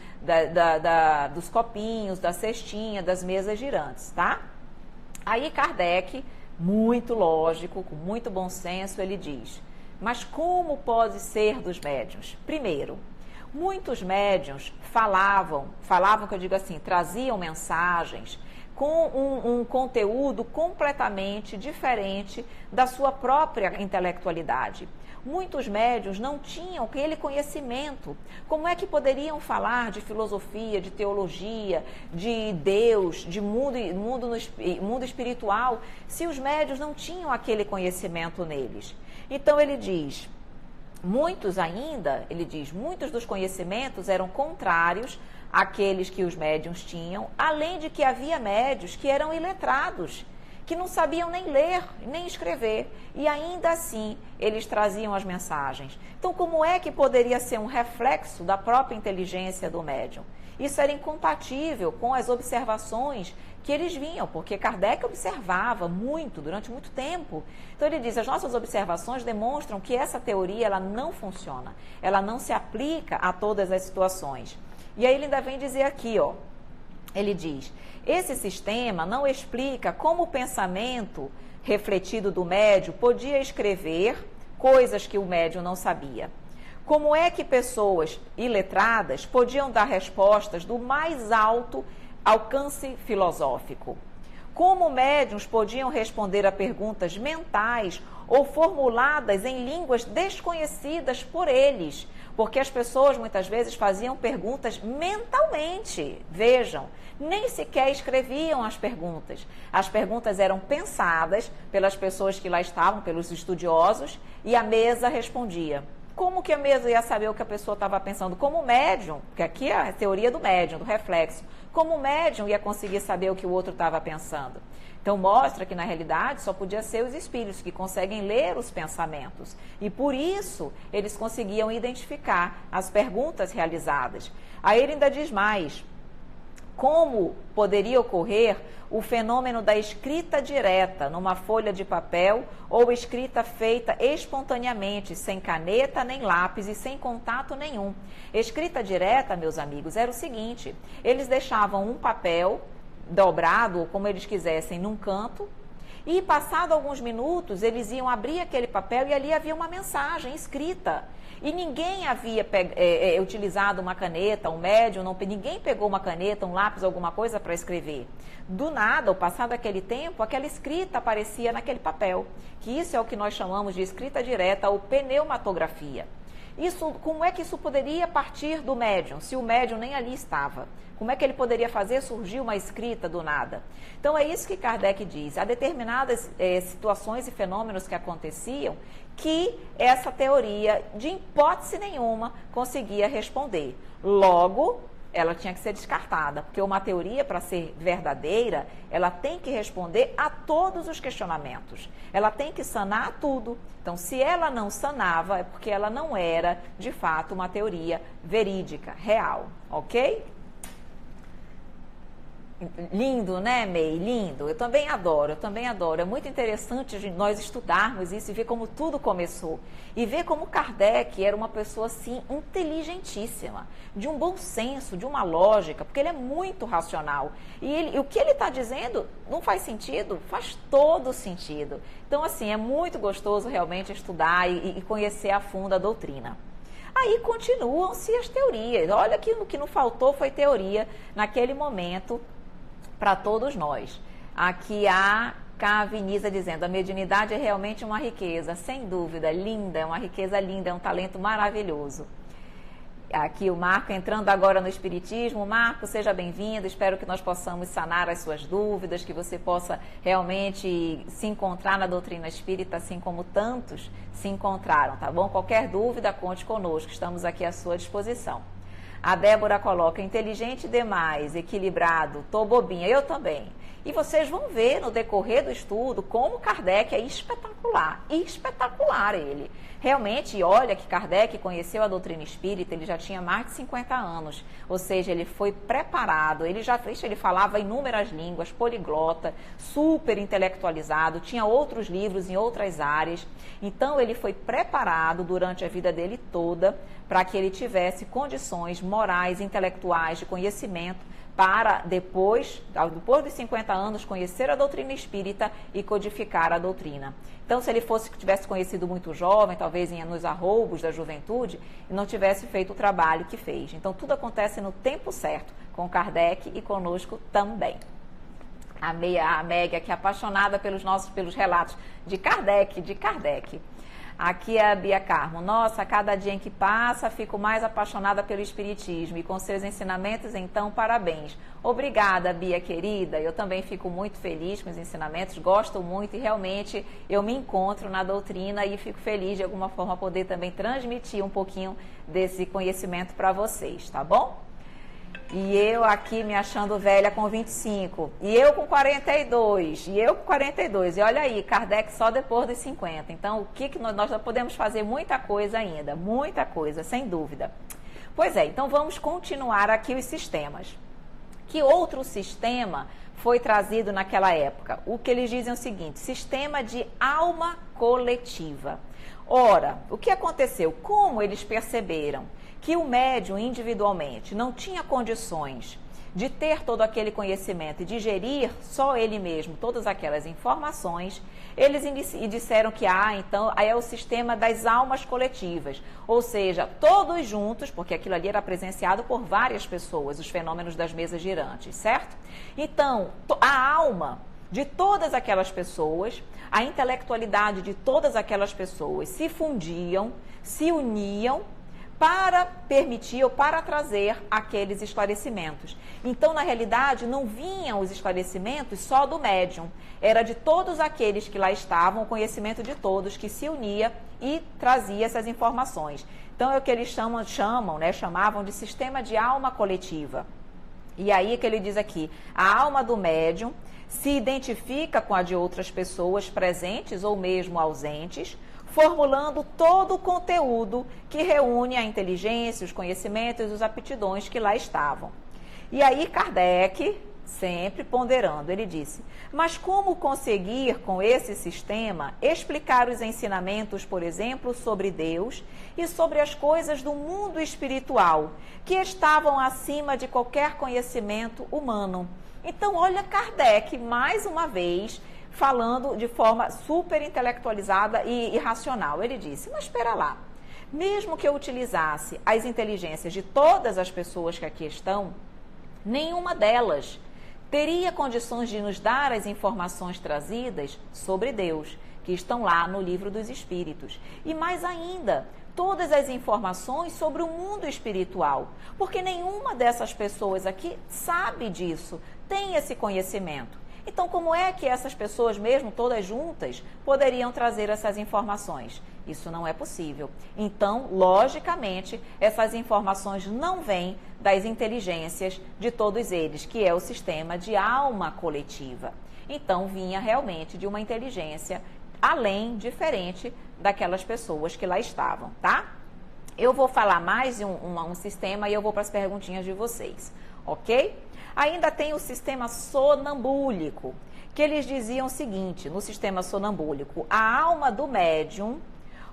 dos copinhos, da cestinha, das mesas girantes, tá? Aí, Kardec, muito lógico, com muito bom senso, ele diz: Mas como pode ser dos médiuns? Primeiro, muitos médiuns falavam que eu digo assim, traziam mensagens com um conteúdo completamente diferente da sua própria intelectualidade. Muitos médiuns não tinham aquele conhecimento. Como é que poderiam falar de filosofia, de teologia, de Deus, de mundo espiritual, se os médiuns não tinham aquele conhecimento neles? Então ele diz, muitos dos conhecimentos eram contrários àqueles que os médiuns tinham, além de que havia médiuns que eram iletrados, que não sabiam nem ler, nem escrever, e ainda assim eles traziam as mensagens. Então, como é que poderia ser um reflexo da própria inteligência do médium? Isso era incompatível com as observações que eles vinham, porque Kardec observava muito, durante muito tempo. Então ele diz, as nossas observações demonstram que essa teoria ela não funciona, ela não se aplica a todas as situações. E aí ele ainda vem dizer aqui, ó, ele diz, esse sistema não explica como o pensamento refletido do médium podia escrever coisas que o médium não sabia. Como é que pessoas iletradas podiam dar respostas do mais alto alcance filosófico? Como médiuns podiam responder a perguntas mentais ou formuladas em línguas desconhecidas por eles? Porque as pessoas muitas vezes faziam perguntas mentalmente. Vejam, nem sequer escreviam as perguntas. As perguntas eram pensadas pelas pessoas que lá estavam, pelos estudiosos, e a mesa respondia. Como que a mesa ia saber o que a pessoa estava pensando? Como médium, porque aqui é a teoria do médium, do reflexo. Como o médium ia conseguir saber o que o outro estava pensando? Então, mostra que, na realidade, só podia ser os espíritos que conseguem ler os pensamentos. E, por isso, eles conseguiam identificar as perguntas realizadas. Aí ele ainda diz mais. Como poderia ocorrer o fenômeno da escrita direta numa folha de papel ou escrita feita espontaneamente, sem caneta nem lápis e sem contato nenhum? Escrita direta, meus amigos, era o seguinte, eles deixavam um papel dobrado, ou como eles quisessem, num canto, e passado alguns minutos eles iam abrir aquele papel e ali havia uma mensagem escrita. E ninguém havia utilizado uma caneta, um médium, ninguém pegou uma caneta, um lápis, alguma coisa para escrever. Do nada, ao passar daquele tempo, aquela escrita aparecia naquele papel, que isso é o que nós chamamos de escrita direta ou pneumatografia. Como é que isso poderia partir do médium, se o médium nem ali estava? Como é que ele poderia fazer surgir uma escrita do nada? Então, é isso que Kardec diz. Há determinadas situações e fenômenos que aconteciam que essa teoria, de hipótese nenhuma, conseguia responder. Logo, ela tinha que ser descartada, porque uma teoria, para ser verdadeira, ela tem que responder a todos os questionamentos. Ela tem que sanar tudo. Então, se ela não sanava, é porque ela não era, de fato, uma teoria verídica, real, ok? Lindo, né, May? Lindo. Eu também adoro. É muito interessante nós estudarmos isso e ver como tudo começou. E ver como Kardec era uma pessoa, assim, inteligentíssima, de um bom senso, de uma lógica, porque ele é muito racional. E o que ele está dizendo não faz sentido? Faz todo sentido. Então, assim, é muito gostoso realmente estudar e conhecer a fundo a doutrina. Aí continuam-se as teorias. Olha que o que não faltou foi teoria naquele momento, para todos nós. Aqui a Caviniza dizendo, a mediunidade é realmente uma riqueza, sem dúvida, linda, é uma riqueza linda, é um talento maravilhoso. Aqui o Marco entrando agora no Espiritismo. Marco, seja bem-vindo, espero que nós possamos sanar as suas dúvidas, que você possa realmente se encontrar na doutrina espírita, assim como tantos se encontraram, tá bom? Qualquer dúvida, conte conosco, estamos aqui à sua disposição. A Débora coloca, inteligente demais, equilibrado, tô bobinha, eu também. E vocês vão ver no decorrer do estudo como Kardec é espetacular ele. Realmente, olha que Kardec conheceu a doutrina espírita, ele já tinha mais de 50 anos, ou seja, ele foi preparado, ele falava inúmeras línguas, poliglota, super intelectualizado, tinha outros livros em outras áreas, então ele foi preparado durante a vida dele toda para que ele tivesse condições morais, intelectuais, de conhecimento, para depois dos 50 anos, conhecer a doutrina espírita e codificar a doutrina. Então, se ele tivesse conhecido muito jovem, talvez nos arroubos da juventude, e não tivesse feito o trabalho que fez. Então, tudo acontece no tempo certo, com Kardec e conosco também. A Meg aqui, apaixonada pelos relatos de Kardec. Aqui é a Bia Carmo. Nossa, a cada dia em que passa, fico mais apaixonada pelo Espiritismo e com seus ensinamentos, então, parabéns. Obrigada, Bia querida. Eu também fico muito feliz com os ensinamentos, gosto muito e realmente eu me encontro na doutrina e fico feliz de alguma forma poder também transmitir um pouquinho desse conhecimento para vocês, tá bom? E eu aqui me achando velha com 25, e eu com 42, e olha aí, Kardec só depois dos 50. Então, o que nós já podemos fazer? Muita coisa ainda, muita coisa, sem dúvida. Pois é, então vamos continuar aqui os sistemas. Que outro sistema foi trazido naquela época? O que eles dizem é o seguinte: sistema de alma coletiva. Ora, o que aconteceu? Como eles perceberam que o médium individualmente não tinha condições de ter todo aquele conhecimento e de gerir só ele mesmo todas aquelas informações, eles disseram que então aí é o sistema das almas coletivas, ou seja, todos juntos, porque aquilo ali era presenciado por várias pessoas, os fenômenos das mesas girantes, certo? Então, a alma de todas aquelas pessoas, a intelectualidade de todas aquelas pessoas se fundiam, se uniam para permitir ou para trazer aqueles esclarecimentos. Então, na realidade, não vinham os esclarecimentos só do médium, era de todos aqueles que lá estavam, o conhecimento de todos que se unia e trazia essas informações. Então, é o que eles chamavam de sistema de alma coletiva. E aí que ele diz aqui, a alma do médium se identifica com a de outras pessoas presentes ou mesmo ausentes, formulando todo o conteúdo que reúne a inteligência, os conhecimentos e as aptidões que lá estavam. E aí Kardec, sempre ponderando, ele disse: mas como conseguir com esse sistema explicar os ensinamentos, por exemplo, sobre Deus e sobre as coisas do mundo espiritual, que estavam acima de qualquer conhecimento humano? Então, olha Kardec, mais uma vez, falando de forma super intelectualizada e racional. Ele disse: mas espera lá, mesmo que eu utilizasse as inteligências de todas as pessoas que aqui estão, nenhuma delas teria condições de nos dar as informações trazidas sobre Deus, que estão lá no Livro dos Espíritos. E mais ainda, todas as informações sobre o mundo espiritual, porque nenhuma dessas pessoas aqui sabe disso, tem esse conhecimento. Então, como é que essas pessoas, mesmo todas juntas, poderiam trazer essas informações? Isso não é possível. Então, logicamente, essas informações não vêm das inteligências de todos eles, que é o sistema de alma coletiva. Então, vinha realmente de uma inteligência diferente daquelas pessoas que lá estavam, tá? Eu vou falar mais de um sistema e eu vou para as perguntinhas de vocês, ok? Ainda tem o sistema sonambúlico, que eles diziam o seguinte: no sistema sonambúlico, a alma do médium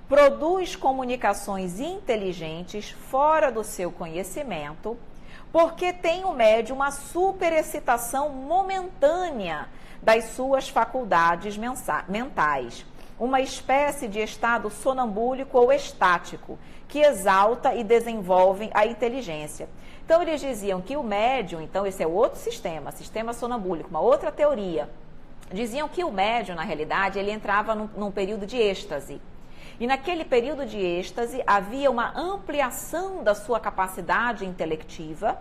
produz comunicações inteligentes fora do seu conhecimento, porque tem o médium uma superexcitação momentânea das suas faculdades mentais, uma espécie de estado sonambúlico ou estático, que exalta e desenvolve a inteligência. Então, eles diziam que o médium, então esse é outro sistema sonambúlico, uma outra teoria. Diziam que o médium, na realidade, ele entrava num período de êxtase. E naquele período de êxtase havia uma ampliação da sua capacidade intelectiva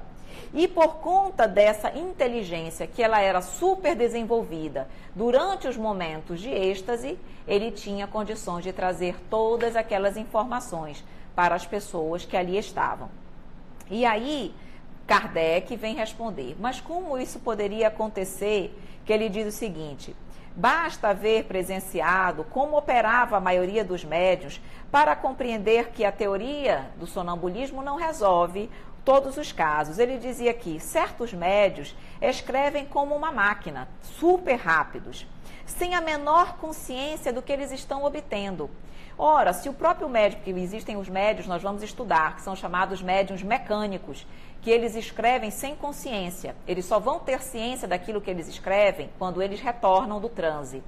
e por conta dessa inteligência que ela era super desenvolvida durante os momentos de êxtase, ele tinha condições de trazer todas aquelas informações para as pessoas que ali estavam. E aí, Kardec vem responder: mas como isso poderia acontecer? Que ele diz o seguinte: basta haver presenciado como operava a maioria dos médiuns para compreender que a teoria do sonambulismo não resolve todos os casos. Ele dizia aqui, certos médios escrevem como uma máquina, super rápidos, sem a menor consciência do que eles estão obtendo. Ora, se o próprio médium, que existem os médios, nós vamos estudar, que são chamados médiuns mecânicos, que eles escrevem sem consciência. Eles só vão ter ciência daquilo que eles escrevem quando eles retornam do transe.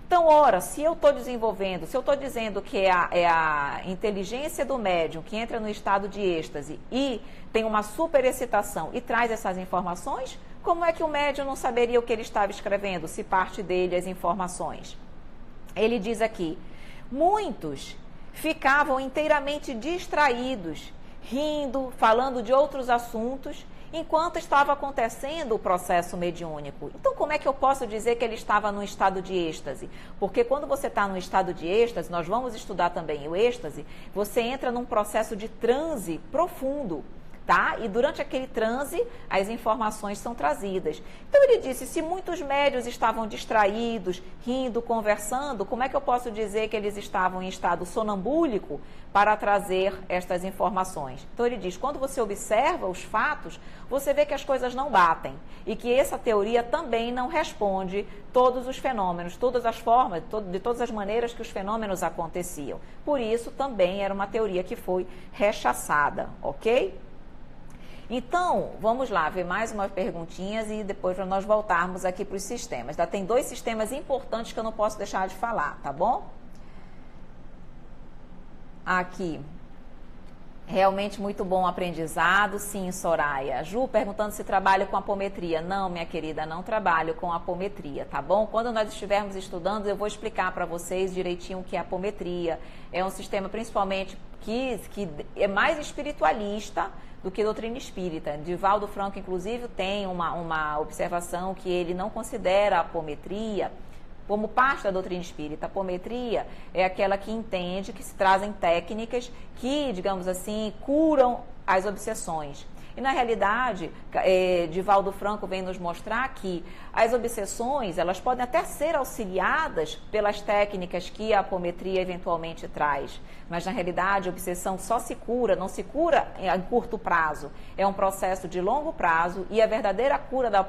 Então, ora, se eu estou desenvolvendo, se eu estou dizendo que é a inteligência do médium que entra no estado de êxtase e tem uma super excitação e traz essas informações, como é que o médium não saberia o que ele estava escrevendo, se parte dele as informações? Ele diz aqui, muitos ficavam inteiramente distraídos, rindo, falando de outros assuntos, enquanto estava acontecendo o processo mediúnico. Então, como é que eu posso dizer que ele estava num estado de êxtase? Porque quando você está num estado de êxtase, nós vamos estudar também o êxtase, você entra num processo de transe profundo, tá? E durante aquele transe, as informações são trazidas. Então, ele disse, se muitos médios estavam distraídos, rindo, conversando, como é que eu posso dizer que eles estavam em estado sonambúlico para trazer estas informações? Então, ele diz, quando você observa os fatos, você vê que as coisas não batem e que essa teoria também não responde todos os fenômenos, todas as formas, de todas as maneiras que os fenômenos aconteciam. Por isso, também era uma teoria que foi rechaçada, ok? Então, vamos lá, ver mais umas perguntinhas e depois para nós voltarmos aqui para os sistemas. Tem 2 sistemas importantes que eu não posso deixar de falar, tá bom? Aqui, realmente muito bom aprendizado, sim, Soraya. Ju, perguntando se trabalho com apometria. Não, minha querida, não trabalho com apometria, tá bom? Quando nós estivermos estudando, eu vou explicar para vocês direitinho o que é apometria. É um sistema, principalmente, que é mais espiritualista do que doutrina espírita. Divaldo Franco, inclusive, tem uma observação que ele não considera a apometria como parte da doutrina espírita. A apometria é aquela que entende que se trazem técnicas que, digamos assim, curam as obsessões. E, na realidade, Divaldo Franco vem nos mostrar que as obsessões, elas podem até ser auxiliadas pelas técnicas que a apometria eventualmente traz. Mas, na realidade, a obsessão só se cura, não se cura em curto prazo. É um processo de longo prazo e a verdadeira cura da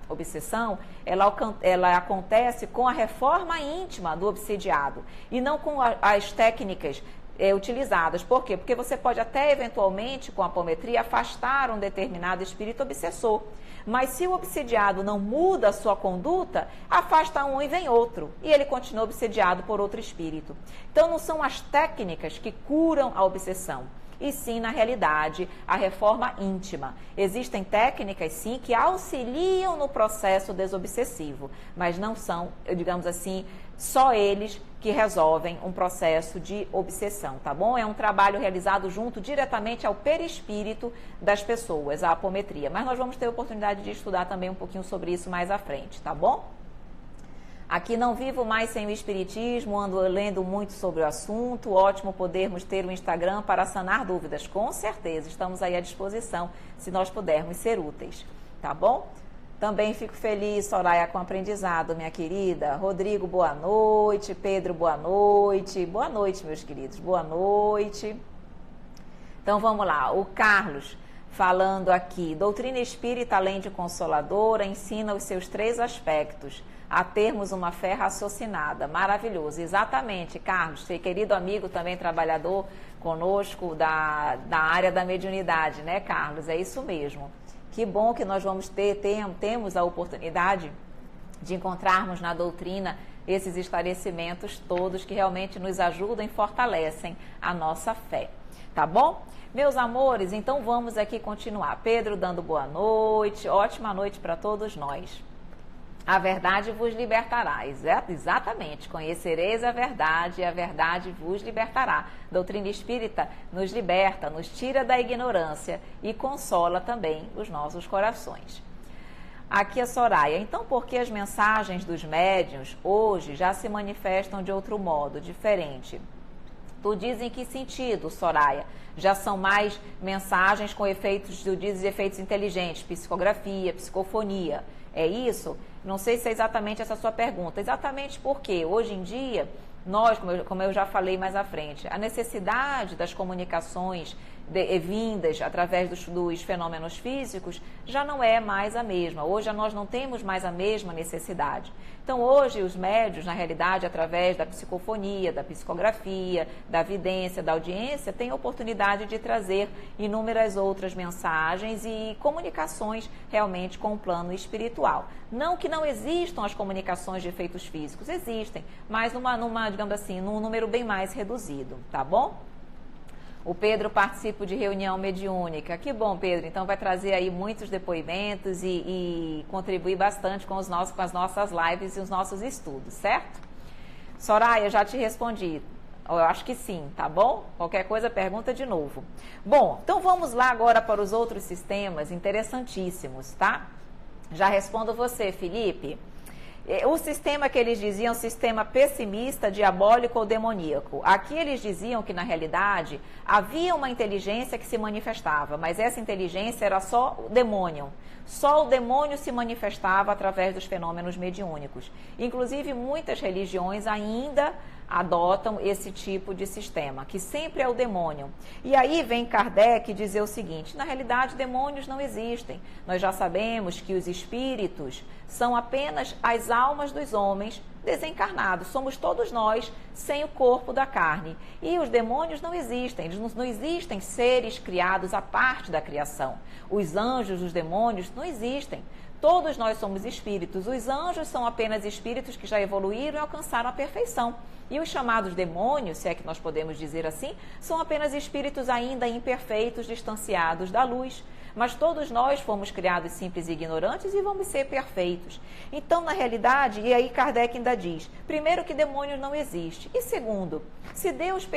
obsessão, ela acontece com a reforma íntima do obsediado e não com as técnicas utilizadas. Por quê? Porque você pode até, eventualmente, com a apometria, afastar um determinado espírito obsessor. Mas se o obsediado não muda a sua conduta, afasta um e vem outro. E ele continua obsediado por outro espírito. Então, não são as técnicas que curam a obsessão, e sim, na realidade, a reforma íntima. Existem técnicas, sim, que auxiliam no processo desobsessivo, mas não são, digamos assim, só eles que resolvem um processo de obsessão, tá bom? É um trabalho realizado junto diretamente ao perispírito das pessoas, a apometria. Mas nós vamos ter a oportunidade de estudar também um pouquinho sobre isso mais à frente, tá bom? Aqui não vivo mais sem o espiritismo, ando lendo muito sobre o assunto, ótimo podermos ter um Instagram para sanar dúvidas. Com certeza, estamos aí à disposição, se nós pudermos ser úteis, tá bom? Também fico feliz, Soraya, com o aprendizado, minha querida. Rodrigo, boa noite. Pedro, boa noite. Boa noite, meus queridos, boa noite. Então, vamos lá. O Carlos, falando aqui, doutrina espírita, além de consoladora, ensina os seus 3 aspectos, a termos uma fé raciocinada. Maravilhoso, exatamente, Carlos, seu querido amigo, também trabalhador conosco da área da mediunidade, né, Carlos? É isso mesmo. Que bom que nós vamos temos a oportunidade de encontrarmos na doutrina esses esclarecimentos todos que realmente nos ajudam e fortalecem a nossa fé. Tá bom? Meus amores, então vamos aqui continuar. Pedro dando boa noite, ótima noite para todos nós. A verdade vos libertará, exatamente, conhecereis a verdade e a verdade vos libertará. Doutrina espírita nos liberta, nos tira da ignorância e consola também os nossos corações. Aqui a Soraya, então por que as mensagens dos médiuns hoje já se manifestam de outro modo, diferente? Tu diz em que sentido, Soraya? Já são mais mensagens com efeitos, tu dizes efeitos inteligentes, psicografia, psicofonia, é isso? Não sei se é exatamente essa a sua pergunta. Exatamente porque hoje em dia, nós, como eu já falei mais à frente, a necessidade das comunicações vindas através dos fenômenos físicos, já não é mais a mesma. Hoje nós não temos mais a mesma necessidade. Então hoje os médiuns, na realidade, através da psicofonia, da psicografia, da vidência, da audiência, têm a oportunidade de trazer inúmeras outras mensagens e comunicações realmente com o plano espiritual. Não que não existam as comunicações de efeitos físicos, existem, mas digamos assim, num número bem mais reduzido, tá bom? O Pedro participa de reunião mediúnica. Que bom, Pedro. Então vai trazer aí muitos depoimentos e contribuir bastante com as nossas lives e os nossos estudos, certo? Soraya, já te respondi. Eu acho que sim, tá bom? Qualquer coisa, pergunta de novo. Bom, então vamos lá agora para os outros sistemas interessantíssimos, tá? Já respondo você, Felipe. O sistema que eles diziam, sistema pessimista, diabólico ou demoníaco. Aqui eles diziam que, na realidade, havia uma inteligência que se manifestava, mas essa inteligência era só o demônio. Só o demônio se manifestava através dos fenômenos mediúnicos. Inclusive, muitas religiões ainda adotam esse tipo de sistema, que sempre é o demônio. E aí vem Kardec dizer o seguinte: na realidade, demônios não existem. Nós já sabemos que os espíritos são apenas as almas dos homens desencarnados. Somos todos nós sem o corpo da carne. E os demônios não existem. Eles não existem seres criados à parte da criação. Os anjos, os demônios não existem. Todos nós somos espíritos. Os anjos são apenas espíritos que já evoluíram e alcançaram a perfeição. E os chamados demônios, se é que nós podemos dizer assim, são apenas espíritos ainda imperfeitos, distanciados da luz. Mas todos nós fomos criados simples e ignorantes e vamos ser perfeitos. Então, na realidade, e aí Kardec ainda diz, primeiro que demônio não existe. E segundo, se Deus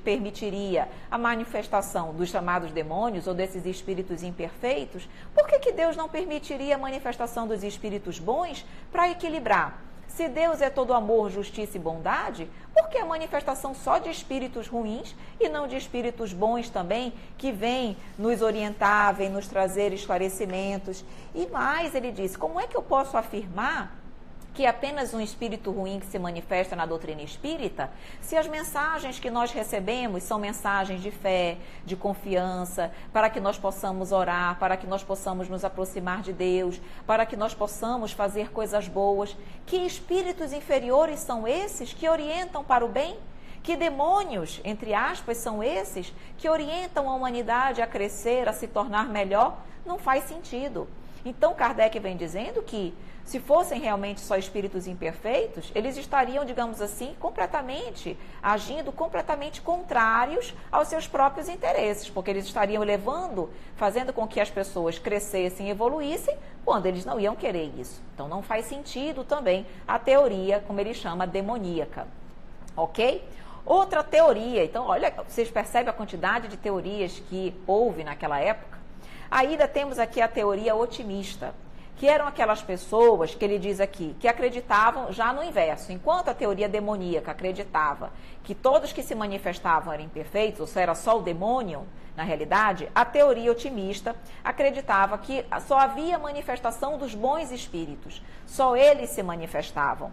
permitiria a manifestação dos chamados demônios ou desses espíritos imperfeitos, por que Deus não permitiria a manifestação dos espíritos bons para equilibrar? Se Deus é todo amor, justiça e bondade, por que a manifestação só de espíritos ruins e não de espíritos bons também, que vêm nos orientar, vêm nos trazer esclarecimentos? E mais, ele diz, como é que eu posso afirmar que é apenas um espírito ruim que se manifesta na doutrina espírita, se as mensagens que nós recebemos são mensagens de fé, de confiança, para que nós possamos orar, para que nós possamos nos aproximar de Deus, para que nós possamos fazer coisas boas? Que espíritos inferiores são esses que orientam para o bem? Que demônios, entre aspas, são esses que orientam a humanidade a crescer, a se tornar melhor? Não faz sentido. Então, Kardec vem dizendo que, se fossem realmente só espíritos imperfeitos, eles estariam, digamos assim, agindo completamente contrários aos seus próprios interesses, porque eles estariam fazendo com que as pessoas crescessem e evoluíssem, quando eles não iam querer isso. Então, não faz sentido também a teoria, como ele chama, demoníaca. Ok? Outra teoria, então, olha, vocês percebem a quantidade de teorias que houve naquela época? Ainda temos aqui a teoria otimista, que eram aquelas pessoas, que ele diz aqui, que acreditavam já no inverso. Enquanto a teoria demoníaca acreditava que todos que se manifestavam eram imperfeitos, ou seja, era só o demônio, na realidade, a teoria otimista acreditava que só havia manifestação dos bons espíritos, só eles se manifestavam.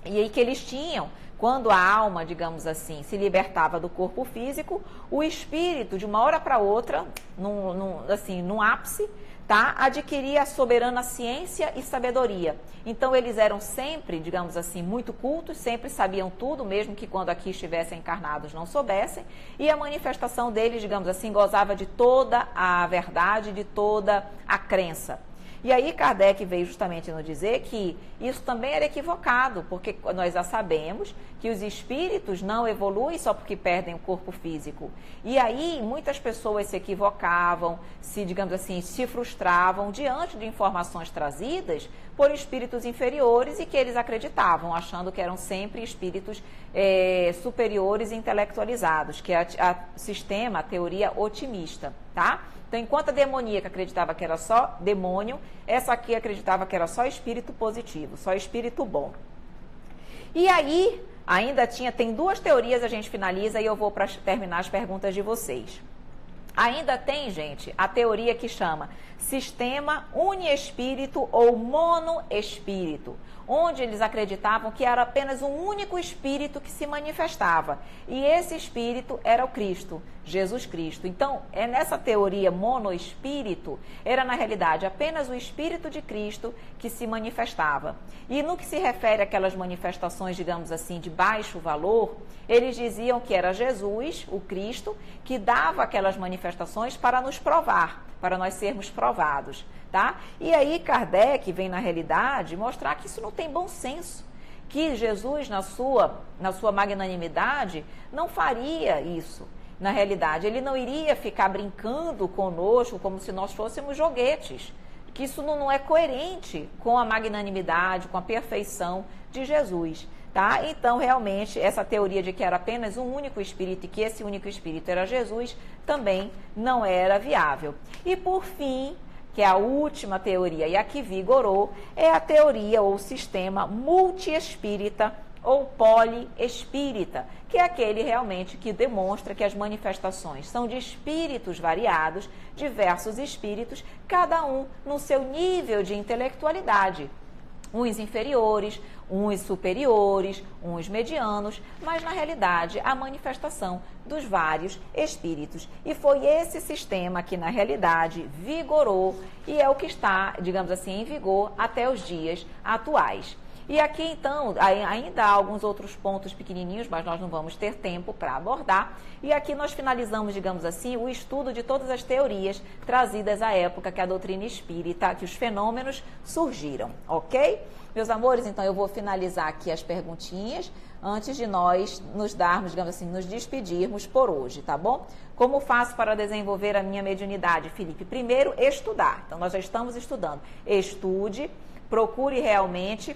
E aí que eles tinham, quando a alma, digamos assim, se libertava do corpo físico, o espírito, de uma hora para outra, num ápice, tá, adquiria a soberana ciência e sabedoria. Então, eles eram sempre, digamos assim, muito cultos, sempre sabiam tudo, mesmo que quando aqui estivessem encarnados não soubessem, e a manifestação deles, digamos assim, gozava de toda a verdade, de toda a crença. E aí Kardec veio justamente nos dizer que isso também era equivocado, porque nós já sabemos que os espíritos não evoluem só porque perdem o corpo físico. E aí muitas pessoas se equivocavam, digamos assim, se frustravam diante de informações trazidas por espíritos inferiores e que eles acreditavam, achando que eram sempre espíritos superiores e intelectualizados, que é a teoria otimista, tá? Então, enquanto a demoníaca acreditava que era só demônio, essa aqui acreditava que era só espírito positivo, só espírito bom. E aí, tem duas teorias, a gente finaliza e eu vou para terminar as perguntas de vocês. Ainda tem, gente, a teoria que chama sistema uniespírito ou monoespírito, onde eles acreditavam que era apenas um único espírito que se manifestava. E esse espírito era o Cristo, Jesus Cristo. Então, nessa teoria monoespírito, era na realidade apenas o Espírito de Cristo que se manifestava. E no que se refere àquelas manifestações, digamos assim, de baixo valor, eles diziam que era Jesus, o Cristo, que dava aquelas manifestações para nos provar, para nós sermos provados, tá? E aí Kardec vem na realidade mostrar que isso não tem bom senso, que Jesus, na sua magnanimidade, não faria isso. Na realidade, ele não iria ficar brincando conosco como se nós fôssemos joguetes, que isso não é coerente com a magnanimidade, com a perfeição de Jesus, tá? Então, realmente, essa teoria de que era apenas um único Espírito e que esse único Espírito era Jesus, também não era viável. E, por fim, que é a última teoria e a que vigorou, é a teoria ou sistema multiespírita ou poliespírita, que é aquele realmente que demonstra que as manifestações são de espíritos variados, diversos espíritos, cada um no seu nível de intelectualidade. Uns inferiores, uns superiores, uns medianos, mas na realidade a manifestação dos vários espíritos. E foi esse sistema que na realidade vigorou e é o que está, digamos assim, em vigor até os dias atuais. E aqui, então, ainda há alguns outros pontos pequenininhos, mas nós não vamos ter tempo para abordar. E aqui nós finalizamos, digamos assim, o estudo de todas as teorias trazidas à época que a doutrina espírita, que os fenômenos surgiram, ok? Meus amores, então eu vou finalizar aqui as perguntinhas antes de nós nos darmos, digamos assim, nos despedirmos por hoje, tá bom? Como faço para desenvolver a minha mediunidade, Felipe? Primeiro, estudar. Então, nós já estamos estudando. Estude, procure realmente,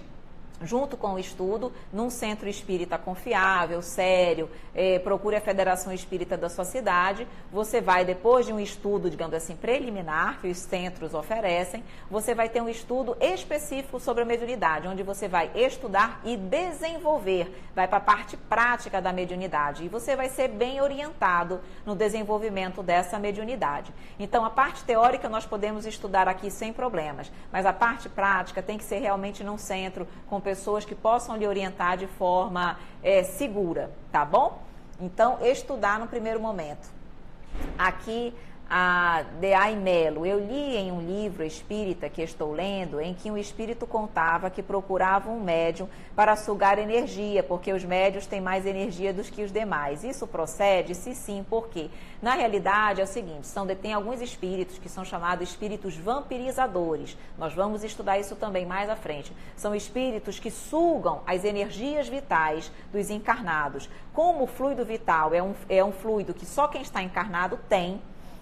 junto com o estudo, num centro espírita confiável, sério, procure a Federação Espírita da sua cidade. Você vai, depois de um estudo, digamos assim, preliminar, que os centros oferecem, você vai ter um estudo específico sobre a mediunidade, onde você vai estudar e desenvolver, vai para a parte prática da mediunidade, e você vai ser bem orientado no desenvolvimento dessa mediunidade. Então, a parte teórica nós podemos estudar aqui sem problemas, mas a parte prática tem que ser realmente num centro, com pessoas que possam lhe orientar de forma segura, tá bom? Então, estudar no primeiro momento. Aqui, a D.A. Melo, eu li em um livro espírita que estou lendo, em que um espírito contava que procurava um médium para sugar energia, porque os médiuns têm mais energia do que os demais. Isso procede? Se sim, por quê? Na realidade é o seguinte, tem alguns espíritos que são chamados espíritos vampirizadores. Nós vamos estudar isso também mais à frente. São espíritos que sugam as energias vitais dos encarnados. Como o fluido vital é um fluido que só quem está encarnado tem,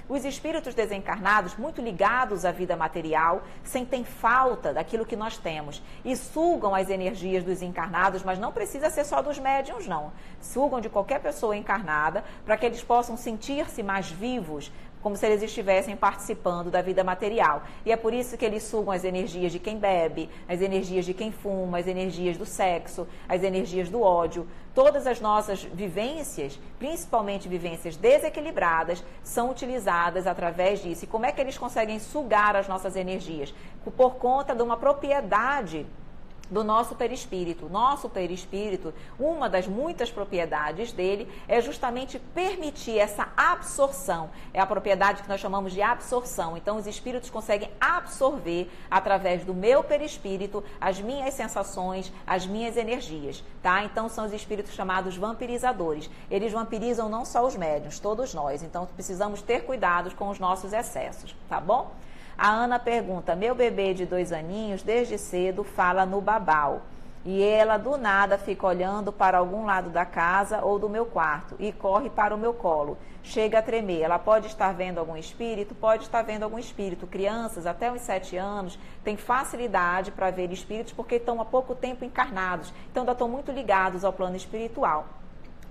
os espíritos desencarnados, muito ligados à vida material, sentem falta daquilo que nós temos e sugam as energias dos encarnados, mas não precisa ser só dos médiuns, não. Sugam de qualquer pessoa encarnada para que eles possam sentir-se mais vivos, como se eles estivessem participando da vida material. E é por isso que eles sugam as energias de quem bebe, as energias de quem fuma, as energias do sexo, as energias do ódio. Todas as nossas vivências, principalmente vivências desequilibradas, são utilizadas através disso. E como é que eles conseguem sugar as nossas energias? Por conta de uma propriedade do nosso perispírito. Nosso perispírito, uma das muitas propriedades dele é justamente permitir essa absorção. É a propriedade que nós chamamos de absorção. Então, os espíritos conseguem absorver, através do meu perispírito, as minhas sensações, as minhas energias, tá? Então, são os espíritos chamados vampirizadores. Eles vampirizam não só os médiuns, todos nós. Então, precisamos ter cuidado com os nossos excessos, tá bom? A Ana pergunta, meu bebê de 2 aninhos, desde cedo, fala no babau. E ela, do nada, fica olhando para algum lado da casa ou do meu quarto e corre para o meu colo. Chega a tremer. Ela pode estar vendo algum espírito? Pode estar vendo algum espírito. Crianças, até uns 7 anos, têm facilidade para ver espíritos porque estão há pouco tempo encarnados. Então, ainda estão muito ligados ao plano espiritual.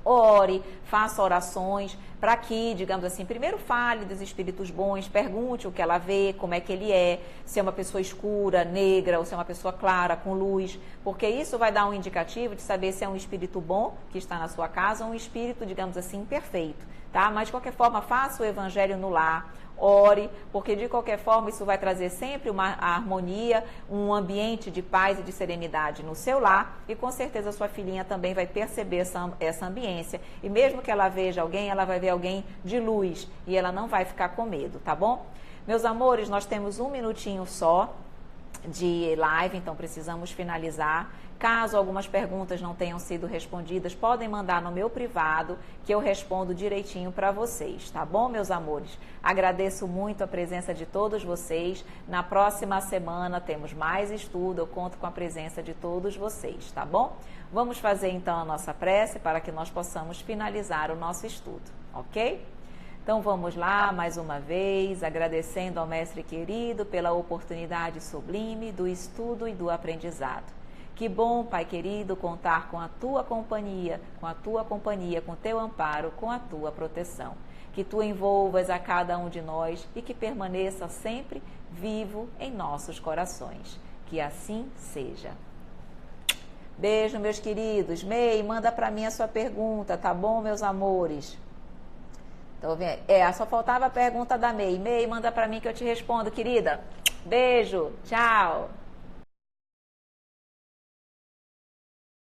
Ore, faça orações para que, digamos assim, primeiro fale dos espíritos bons, pergunte o que ela vê, como é que ele é, se é uma pessoa escura, negra, ou se é uma pessoa clara, com luz, porque isso vai dar um indicativo de saber se é um espírito bom que está na sua casa ou um espírito, digamos assim, imperfeito, tá? Mas de qualquer forma, faça o evangelho no lar. Ore, porque de qualquer forma isso vai trazer sempre uma harmonia, um ambiente de paz e de serenidade no seu lar, e com certeza sua filhinha também vai perceber essa ambiência, e mesmo que ela veja alguém, ela vai ver alguém de luz, e ela não vai ficar com medo, tá bom? Meus amores, nós temos 1 minutinho só de live, então precisamos finalizar. Caso algumas perguntas não tenham sido respondidas, podem mandar no meu privado, que eu respondo direitinho para vocês, tá bom, meus amores? Agradeço muito a presença de todos vocês. Na próxima semana temos mais estudo, eu conto com a presença de todos vocês, tá bom? Vamos fazer então a nossa prece para que nós possamos finalizar o nosso estudo, ok? Então vamos lá, mais uma vez, agradecendo ao Mestre querido pela oportunidade sublime do estudo e do aprendizado. Que bom, Pai querido, contar com a Tua companhia, com Teu amparo, com a Tua proteção. Que Tu envolvas a cada um de nós e que permaneça sempre vivo em nossos corações. Que assim seja. Beijo, meus queridos. Mei, manda para mim a sua pergunta, tá bom, meus amores? Então, só faltava a pergunta da Mei. Mei, manda para mim que eu te respondo, querida. Beijo, tchau.